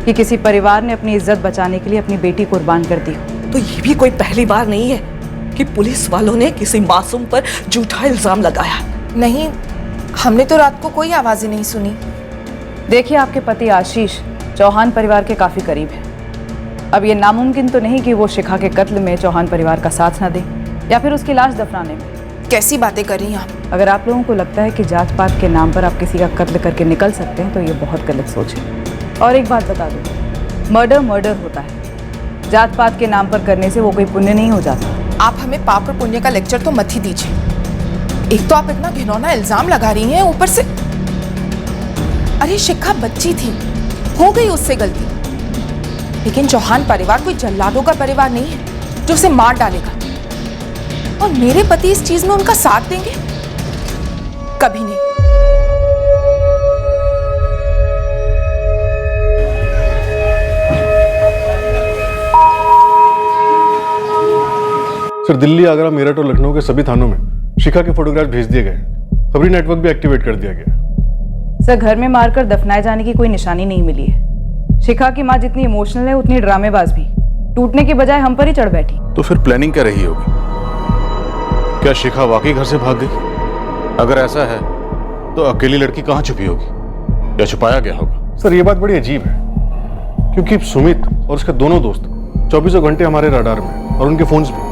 कि किसी परिवार ने अपनी इज्जत बचाने के लिए अपनी बेटी कुर्बान कर दी। तो ये भी कोई पहली बार नहीं है कि पुलिस वालों ने किसी मासूम पर झूठा इल्जाम लगाया। नहीं, हमने तो रात को कोई आवाज ही नहीं सुनी। देखिए, आपके पति आशीष चौहान परिवार के काफी करीब है। अब ये नामुमकिन तो नहीं कि वो शिखा के कत्ल में चौहान परिवार का साथ ना दे या फिर उसकी लाश दफनाने में। कैसी बातें कर रही हैं आप? अगर आप लोगों को लगता है कि जात पात के नाम पर आप किसी का कत्ल करके निकल सकते हैं तो ये बहुत गलत सोच है। और एक बात बता दूं, मर्डर होता है, जात पात के नाम पर करने से वो कोई पुण्य नहीं हो जाता। आप हमें पाप और पुण्य का लेक्चर तो मत ही दीजिए। एक तो आप इतना घिनौना इल्जाम लगा रही हैं, ऊपर से अरे शिखा बच्ची थी, हो गई उससे गलती। लेकिन चौहान परिवार कोई जल्लादों का परिवार नहीं है जो उसे मार डालेगा। और मेरे पति इस चीज में उनका साथ देंगे? कभी नहीं। सर, दिल्ली, आगरा, मेरठ और लखनऊ के सभी थानों में शिखा के फोटोग्राफ भेज दिए गए। खबरी नेटवर्क भी एक्टिवेट कर दिया गया। सर, घर में मारकर दफनाए जाने की कोई निशानी नहीं मिली है। शिखा की माँ जितनी इमोशनल है उतनी ड्रामेबाज भी। टूटने की बजाय हम पर ही चढ़ बैठी। तो फिर प्लानिंग क्या रही होगी? क्या शिखा वाकई घर से भाग गई? अगर ऐसा है तो अकेली लड़की कहाँ छुपी होगी या छुपाया गया होगा? सर, ये बात बड़ी अजीब है क्योंकि सुमित और उसके दोनों दोस्त 24 घंटे हमारे रडार में और उनके फोन्स भी,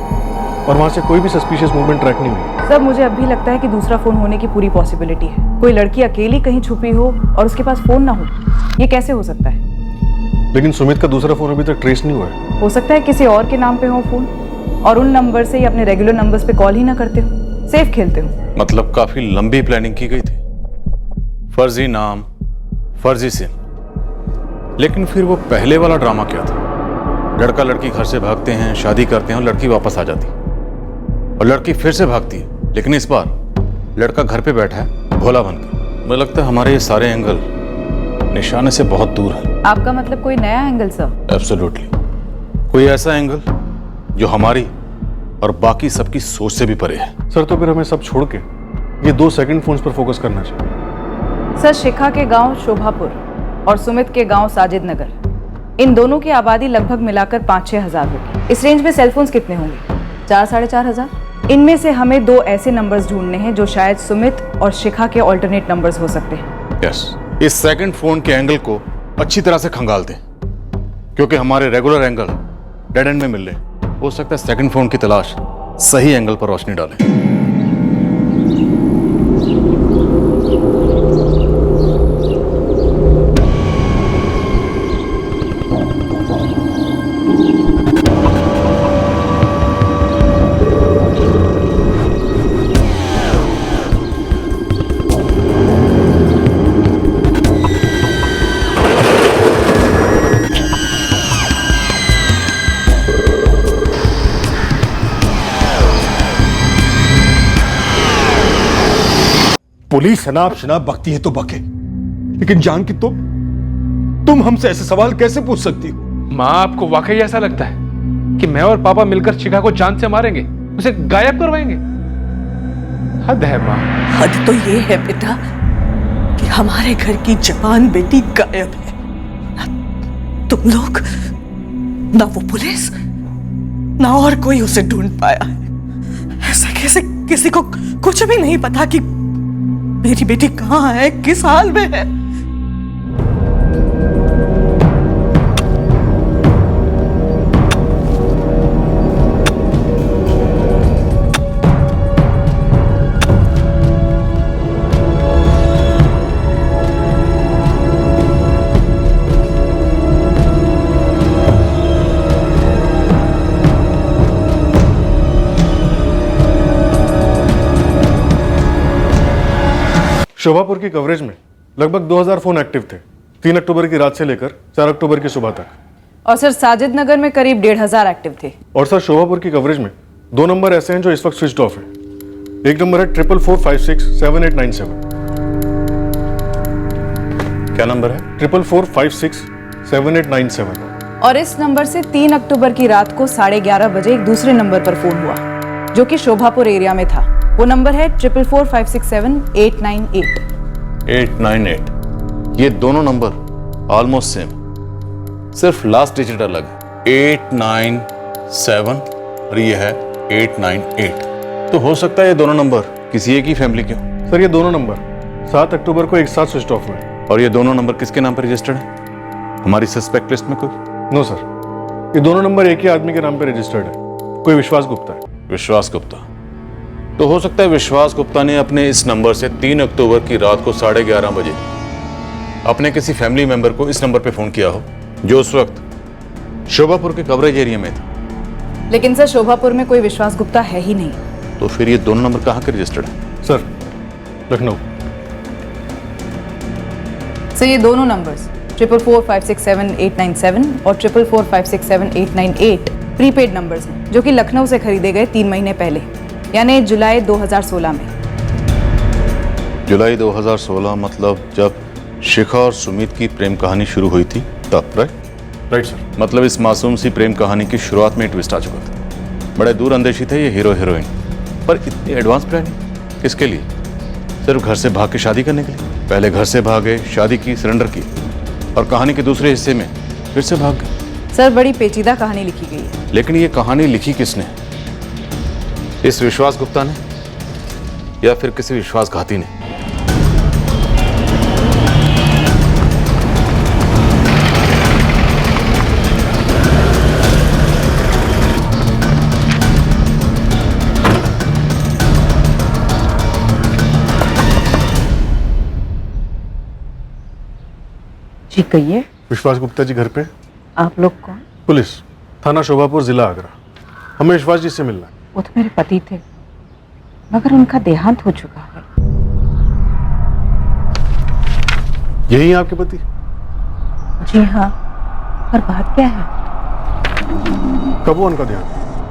और वहां से कोई भी सस्पिशियस मूवमेंट ट्रैक नहीं हुई। सर, मुझे अब भी लगता है कि दूसरा फोन होने की पूरी पॉसिबिलिटी है। कोई लड़की अकेली कहीं छुपी हो और उसके पास फोन ना हो, ये कैसे हो सकता है? लेकिन सुमित का दूसरा फोन अभी तक ट्रेस नहीं हुआ है। हो सकता है किसी और के नाम पे हो फोन और उन नंबर से या अपने रेगुलर नंबर्स पे कॉल ही ना करते हो, सेफ खेलते हो। मतलब काफी लंबी प्लानिंग की गई थी। फर्जी नाम, फर्जी सिम। लेकिन फिर वो पहले वाला ड्रामा क्या था? लड़का लड़की घर से भागते हैं, शादी करते हैं और लड़की वापस आ जाती है और लड़की फिर से भागती है, लेकिन इस बार लड़का घर पे बैठा है भोला बनकर। मुझे लगता है हमारे ये सारे एंगल निशाने से बहुत दूर है। आपका मतलब कोई नया एंगल सर? एब्सोल्युटली, कोई ऐसा एंगल जो हमारी और बाकी सबकी सोच से भी परे है। सर, तो फिर हमें सब छोड़ के ये 2 सेकंड फोन्स पर फोकस करना चाहिए। सर, शिखा के गांव शोभापुर और सुमित के गांव साजिद नगर, इन दोनों की आबादी लगभग मिलाकर 5-6 हजार होगी। इस रेंज में सेलफोन्स कितने होंगे? 4-4.5 हजार। इनमें से हमें 2 ऐसे नंबर्स ढूंढने हैं जो शायद सुमित और शिखा के ऑल्टरनेट नंबर्स हो सकते हैं। यस, इस सेकंड फोन के एंगल को अच्छी तरह से खंगाल दें, क्योंकि हमारे रेगुलर एंगल डेड एंड में मिल रहे। हो सकता है सेकंड फोन की तलाश सही एंगल पर रोशनी डालें। पुलिस शनाब शनाब बकती है तो बके, लेकिन जान की तुम हमसे ऐसे सवाल कैसे पूछ सकती हो? माँ, आपको वाकई ऐसा लगता है कि मैं और पापा मिलकर शिखा को जान से मारेंगे, उसे गायब करवाएंगे? हद है माँ। हद तो ये है बेटा कि हमारे घर की जवान बेटी गायब है। तुम लोग, ना वो पुलिस, ना और कोई उसे ढूंढ पाया है। ऐसा कैसे किसी को कुछ भी नहीं पता कि मेरी बेटी कहाँ है, किस हाल में है? शोभापुर की कवरेज में लगभग 2000 फोन एक्टिव थे 3 अक्टूबर की रात से लेकर 4 अक्टूबर की सुबह तक। और सर, साजिद नगर में करीब 1500 एक्टिव थे। और सर, शोभापुर की कवरेज में 2 नंबर ऐसे हैं जो इस वक्त स्विच ऑफ है। एक नंबर है 4445678997। क्या नंबर है? 4445678997। और इस नंबर से 3 अक्टूबर की रात को 11:30 बजे एक दूसरे नंबर पर फोन हुआ जो कि शोभापुर एरिया में था। वो नंबर है 4445678998। 898। ये दोनों नंबर ऑलमोस्ट सेम, सिर्फ लास्ट डिजिट अलग है। 897 और ये है 898। तो हो सकता है ये दोनों नंबर किसी एक ही फैमिली के हो। सर, ये दोनों नंबर 7 अक्टूबर को एक साथ स्विच ऑफ हुए। और ये दोनों नंबर किसके नाम पर रजिस्टर्ड है? हमारी सस्पेक्ट लिस्ट में कोई? नो सर, ये दोनों नंबर एक ही आदमी के नाम पर रजिस्टर्ड है। कोई विश्वास गुप्ता है। विश्वास गुप्ता? तो हो सकता है विश्वास गुप्ता ने अपने इस नंबर से 3 अक्टूबर की रात को 11:30 बजे अपने किसी फैमिली मेंबर को इस नंबर पे फोन किया हो जो उस वक्त शोभापुर के कवरेज एरिया में था। लेकिन सर, शोभापुर में कोई विश्वास गुप्ता है ही नहीं। तो फिर ये दोनों नंबर कहाँ के रजिस्टर्ड है? सर, लखनऊ। सर, ये दोनों नंबर्स 4445678997 और 4445678998 प्रीपेड नंबर्स हैं जो कि लखनऊ से खरीदे गए 3 महीने पहले, यानी जुलाई 2016 में। जुलाई 2016 मतलब जब शिखा और सुमित की प्रेम कहानी शुरू हुई थी तब, राइट? Right sir. मतलब इस मासूम सी प्रेम कहानी की शुरुआत में ट्विस्ट आ चुका था। बड़े दूर अंदेशी थे ये हीरो हीरोइन, पर इतनी एडवांस प्लानिंग किसके लिए? सिर्फ घर से भाग के शादी करने के लिए? पहले घर से भागे, शादी की, सरेंडर की, और कहानी के दूसरे हिस्से में फिर से भाग गए। सर, बड़ी पेचीदा कहानी लिखी गई है। लेकिन ये कहानी लिखी किसने? इस विश्वास गुप्ता ने या फिर किसी विश्वासघाती ने? जी कहिए। विश्वास गुप्ता जी घर पे? आप लोग कौन? पुलिस, थाना शोभापुर, जिला आगरा। हमें विश्वास जी से मिलना है। वो तो मेरे पति थे, मगर उनका देहांत हो चुका है। यही है आपके पति? जी हाँ, पर बात क्या है? कब हुआ उनका देहांत?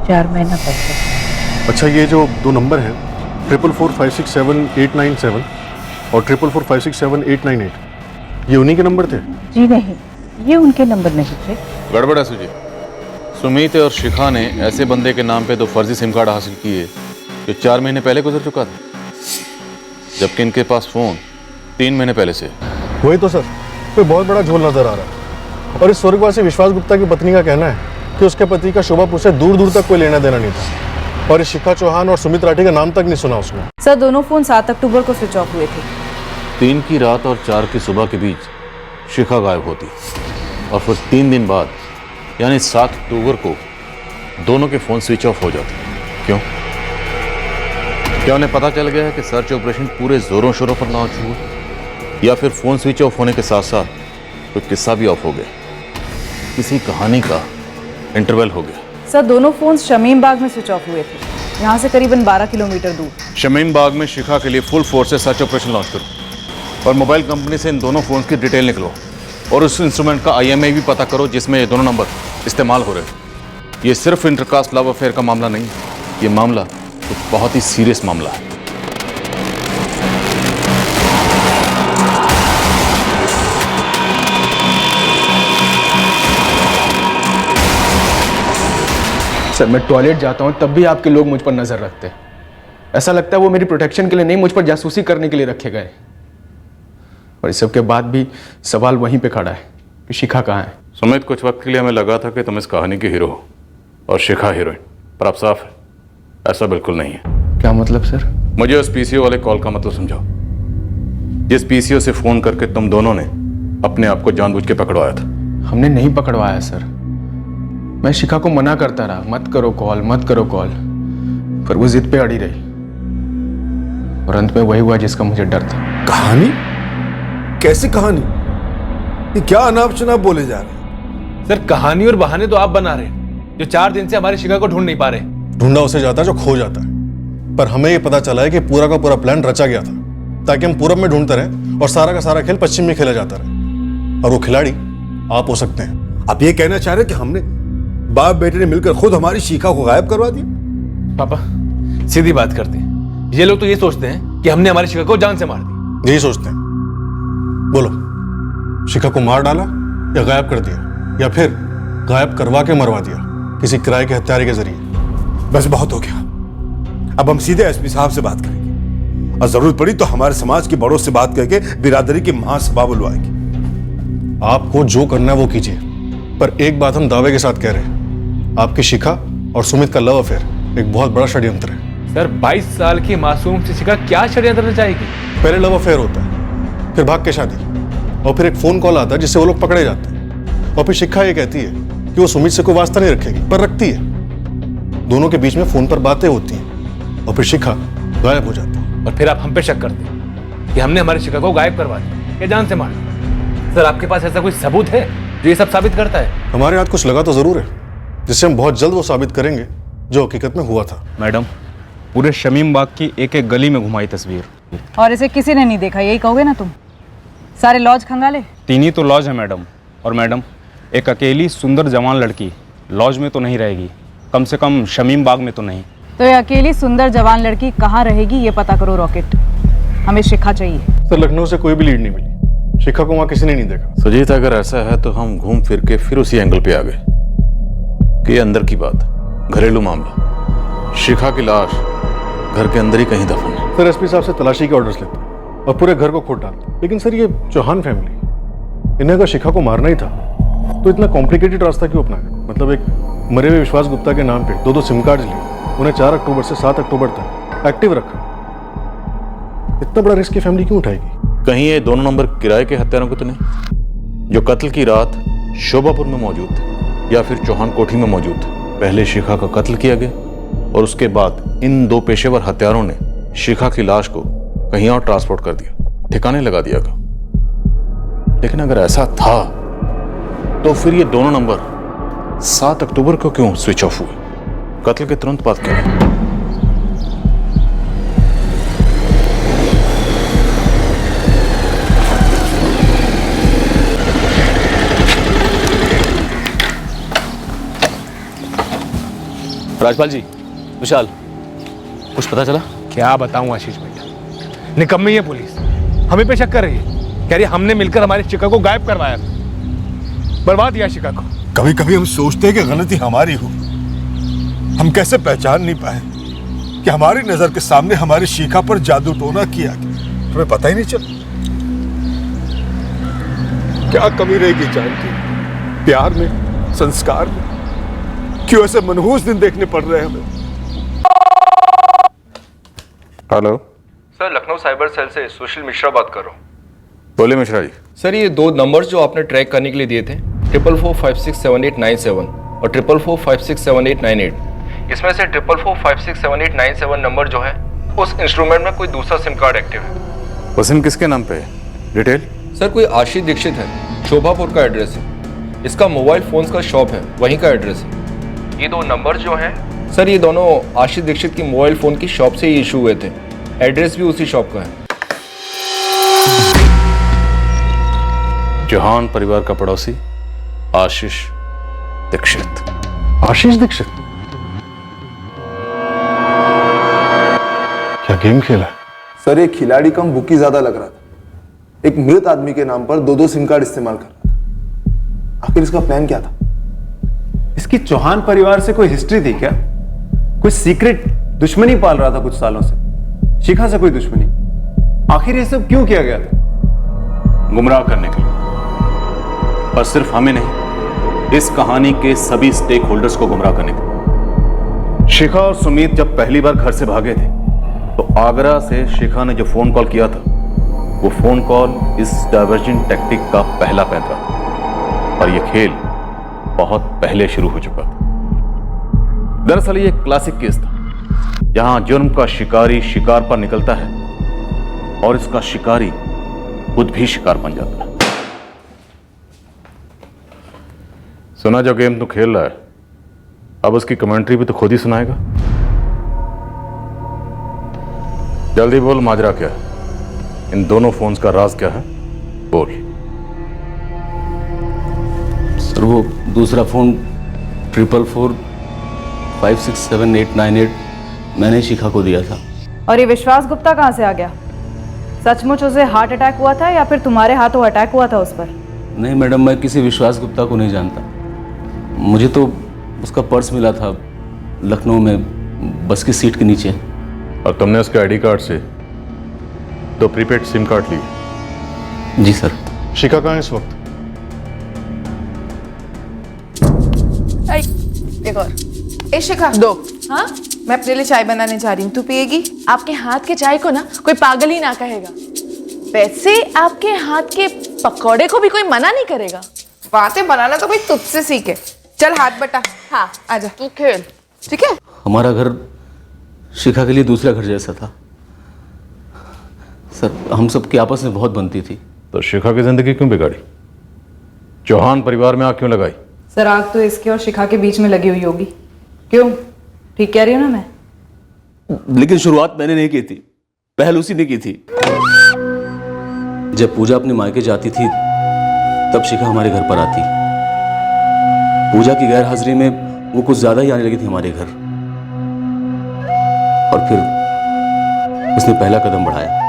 4 महीना पहले। अच्छा, ये जो 2 नंबर हैं 4445678997 और 4445678998, ये उन्हीं के नंबर थे? जी नहीं, ये उनके नंबर नहीं थे। गड़बड़ है सुजी। सुमित और शिखा ने ऐसे बंदे के नाम पे 2 फर्जी सिम कार्ड हासिल किए जो 4 महीने पहले गुजर चुका था, जबकि इनके पास फोन 3 महीने पहले से। वही तो सर, कोई बहुत बड़ा झोल नजर आ रहा है। और इस स्वर्गवासी विश्वास गुप्ता की पत्नी का कहना है कि उसके पति का शोभापुर से दूर दूर तक कोई लेना देना नहीं था, और इस शिखा चौहान और सुमित राठी का नाम तक नहीं सुना उसने। सर, दोनों फोन 7 अक्टूबर को स्विच ऑफ हुए थे। 3 की रात और 4 की सुबह के बीच शिखा गायब होती और फिर 3 दिन बाद यानी 7 अक्टूबर को दोनों के फोन स्विच ऑफ हो जाते। क्यों? क्या उन्हें पता चल गया है कि सर्च ऑपरेशन पूरे जोरों शोरों पर लॉन्च हुआ, या फिर फोन स्विच ऑफ होने के साथ साथ कोई किस्सा भी ऑफ हो गया, किसी कहानी का इंटरवल हो गया? सर, दोनों फोन शमीम बाग में स्विच ऑफ हुए थे, यहाँ से करीबन 12 किलोमीटर दूर। शमीम बाग में शिखा के लिए फुल फोर्स से सर्च ऑपरेशन लॉन्च करो और मोबाइल कंपनी से इन दोनों फोन की डिटेल निकलो और उस इंस्ट्रूमेंट का IMEI भी पता करो जिसमें ये दोनों नंबर इस्तेमाल हो रहे हैं। ये सिर्फ इंटरकास्ट लव अफेयर का मामला नहीं, ये मामला तो बहुत ही सीरियस मामला है। सर, मैं टॉयलेट जाता हूँ तब भी आपके लोग मुझ पर नजर रखते हैं। ऐसा लगता है वो मेरी प्रोटेक्शन के लिए नहीं, मुझ पर जासूसी करने के लिए रखे गए। और इस सब के बाद भी सवाल वहीं पे खड़ा है कि शिखा कहाँ है। सुमित, कुछ वक्त के लिए हमें लगा था कि तुम इस कहानी के हीरो हो और शिखा हीरोइन, पर अब साफ है ऐसा बिल्कुल नहीं है। क्या मतलब सर? मुझे उस PCO वाले कॉल का मतलब समझाओ, जिस PCO से फोन करके तुम दोनों ने अपने आप को जानबूझ के पकड़वाया था। हमने नहीं पकड़वाया सर, मैं शिखा को मना करता रहा, मत करो कॉल, मत करो कॉल, पर वो जिद पे अड़ी रही और अंत में वही हुआ जिसका मुझे डर था। कहानी? कैसी कहानी? ये क्या अनाप शनाप बोले जा रहे हैं? सर, कहानी और बहाने तो आप बना रहे हैं, जो 4 दिन से हमारी शिखा को ढूंढ नहीं पा रहे। ढूंढा उसे जाता है जो खो जाता है, पर हमें ये पता चला है कि पूरा का पूरा प्लान रचा गया था ताकि हम पूरब में ढूंढते रहें और सारा का सारा खेल पश्चिम में खेला जाता रहे, और वो खिलाड़ी आप हो सकते हैं। आप ये कहना चाह रहे हैं कि हमने बाप बेटे ने मिलकर खुद हमारी शिखा को गायब करवा दिया? पापा सीधी बात करते हैं, ये लोग तो ये सोचते हैं कि हमने हमारी शिखा को जान से मार दी। यही सोचते हैं। बोलो, शिखा को मार डाला या गायब कर दिया, या फिर गायब करवा के मरवा दिया किसी किराए के हत्यारे के जरिए? बस बहुत हो गया, अब हम सीधे SP साहब से बात करेंगे और जरूरत पड़ी तो हमारे समाज के बड़ों से बात करके बिरादरी की महासभा बुलवाएंगे। आपको जो करना है वो कीजिए, पर एक बात हम दावे के साथ कह रहे हैं, आपकी शिखा और सुमित का लव अफेयर एक बहुत बड़ा षड्यंत्र है। सर, 22 साल की मासूम से शिखा क्या षड्यंत्र रचाएगी? पहले लव अफेयर होता है, फिर भाग के शादी, और फिर एक फोन कॉल आता है जिससे वो लोग पकड़े जाते हैं, और फिर शिखा ये कहती है कि वो सुमित से कोई वास्ता नहीं रखेगी, पर रखती है। दोनों के बीच में फोन पर बातें होती हैं और फिर शिखा गायब हो जाती है। और फिर आप हम पे शक करते हैं कि हमने हमारी शिखा को गायब करवा दिया या जान से मार दिया। सर, आपके पास ऐसा कोई सबूत है जो ये सब साबित करता है? हमारे हाथ कुछ लगा तो जरूर है, जिससे हम बहुत जल्द वो साबित करेंगे जो हकीकत में हुआ था। मैडम, पूरे शमीम बाग की एक एक गली में घुमाई तस्वीर, और इसे किसी ने नहीं देखा, यही कहोगे ना तुम? सारे लॉज खंगाले? 3 ही तो लॉज है मैडम। और मैडम, एक अकेली सुंदर जवान लड़की लॉज में तो नहीं रहेगी, कम से कम शमीम बाग में तो नहीं। तो ये अकेली सुंदर जवान लड़की कहाँ रहेगी ये पता करो रॉकेट, हमें शिखा चाहिए। सर, लखनऊ से कोई भी लीड नहीं मिली, शिखा को वहां किसी ने नहीं देखा। सुजीत, अगर ऐसा है तो हम घूम फिर के फिर उसी एंगल पे आ गए कि ये अंदर की बात, घरेलू मामला, शिखा की लाश घर के अंदर ही कहीं दफन है। सर, SP साहब से तलाशी के ऑर्डर्स लेते और पूरे घर को खोद डालते, लेकिन सर ये चौहान फैमिली, इन्हें अगर शिखा को मारना ही था तो इतना कॉम्प्लिकेटेड रास्ता क्यों अपनाया? मतलब एक मरे हुए विश्वास गुप्ता के नाम पे 2-2 सिम कार्ड लिए, उन्हें 4 अक्टूबर से 7 अक्टूबर तक एक्टिव रखा। इतना बड़ा रिस्क की फैमिली क्यों उठाएगी? कहीं ये दोनों नंबर किराए के हत्यारों को तो नहीं, जो कत्ल की रात शोभापुर में मौजूद थे या फिर चौहान कोठी में मौजूद थे? पहले शिखा का कत्ल किया गया और उसके बाद इन 2 पेशेवर हत्यारों ने शिखा की लाश को कहीं और ट्रांसपोर्ट कर दिया, ठिकाने लगा दिया गया। लेकिन अगर ऐसा था तो फिर ये दोनों नंबर 7 अक्टूबर को क्यों स्विच ऑफ हुए? कत्ल के तुरंत बाद क्या? राजपाल जी, विशाल, कुछ पता चला? क्या बताऊं आशीष भैया, निकम्मी है पुलिस, हमें पे शक कर रही है, कह रही है हमने मिलकर हमारी शिखा को गायब करवाया था, बर्बाद किया शिखा को। कभी कभी हम सोचते हैं कि गलती हमारी हो, हम कैसे पहचान नहीं पाए कि हमारी नजर के सामने हमारी शिखा पर जादू टोना किया गया, हमें पता ही नहीं चला। क्या कमी रहेगी जान की? प्यार में, संस्कार में? क्यों ऐसे मनहूस दिन देखने पड़ रहे हैं हमें? Hello sir, Lucknow cyber cell से सुशील मिश्रा बात कर रहा हूँ। बोले मिश्रा जी। सर, ये 2 नंबर्स जो आपने ट्रैक करने के लिए दिए थे, 444567897 और 444567898, इसमें से 444567897 नंबर जो है उस इंस्ट्रूमेंट में कोई दूसरा सिम कार्ड एक्टिव है। वो सिम किसके नाम पे है? डिटेल? सर, कोई आशीष दीक्षित है, शोभापुर का एड्रेस है। इसका मोबाइल फोन्स का शॉप है, वहीं का एड्रेस है। ये 2 नंबर जो हैं सर, ये दोनों आशीष दीक्षित की मोबाइल फोन की शॉप से ही इशू हुए थे। एड्रेस भी उसी शॉप का है। चौहान परिवार का पड़ोसी आशीष दीक्षित। आशीष दीक्षित? क्या गेम खेला? सर, एक खिलाड़ी कम बुकी ज्यादा लग रहा था। एक मृत आदमी के नाम पर 2-2 सिम कार्ड इस्तेमाल कर रहा था। आखिर इसका प्लान क्या था? इसकी चौहान परिवार से कोई हिस्ट्री थी क्या? कोई सीक्रेट दुश्मनी पाल रहा था कुछ सालों से? शिखा से कोई दुश्मनी? आखिर ये सब क्यों किया गया था? गुमराह करने के लिए, पर सिर्फ हमें नहीं, इस कहानी के सभी स्टेक होल्डर्स को गुमराह करने के लिए। शिखा और सुमित जब पहली बार घर से भागे थे तो आगरा से शिखा ने जो फोन कॉल किया था, वो फोन कॉल इस डाइवर्जन टैक्टिक का पहला पैंतरा था और यह खेल बहुत पहले शुरू हो चुका था। दरअसल ये एक क्लासिक केस था जहां जुर्म का शिकारी शिकार पर निकलता है और इसका शिकारी खुद भी शिकार बन जाता है। सुना जो गेम तू खेल रहा है, अब उसकी कमेंट्री भी तो खुद ही सुनाएगा। जल्दी बोल, माजरा क्या है? इन दोनों फोन्स का राज क्या है? बोल। सर, वो दूसरा फोन 444567898 मैंने शिखा को दिया था। और ये विश्वास गुप्ता कहाँ से आ गया? सचमुच उसे हार्ट अटैक हुआ था या फिर तुम्हारे हाथों अटैक हुआ था उस पर? नहीं मैडम, मैं किसी विश्वास गुप्ता को नहीं जानता। मुझे तो उसका पर्स मिला था लखनऊ में, बस की सीट के नीचे। और तुमने उसके आईडी कार्ड से 2 प्रीपेड सिम कार्ड लिए? जी सर। शिखा कहाँ है इस वक्त? एक और। ए शिखा, 2। हाँ, मैं अपने लिए चाय बनाने जा रही हूँ, तू पिएगी? आपके हाथ के चाय को ना कोई पागल ही ना कहेगा। वैसे आपके हाथ के पकौड़े को भी कोई मना नहीं करेगा। बातें बनाना तो भाई तुझसे सीखे। चल हाथ बटा। हाँ, आजा तू खेल, ठीक है? हमारा घर शिखा के लिए दूसरा घर जैसा था सर। हम सब की आपस में बहुत बनती थी। तो शिखा की जिंदगी क्यों बिगाड़ी? चौहान परिवार में आग क्यों लगाई? सर, आग तो इसके और शिखा के बीच में लगी हुई होगी। क्यों, ठीक कह रही हूँ ना मैं? लेकिन शुरुआत मैंने नहीं की थी, पहल उसी ने की थी। जब पूजा अपने मायके जाती थी तब शिखा हमारे घर पर आती। पूजा की गैर हाजिरी में वो कुछ ज्यादा ही आने लगी थी हमारे घर, और फिर उसने पहला कदम बढ़ाया।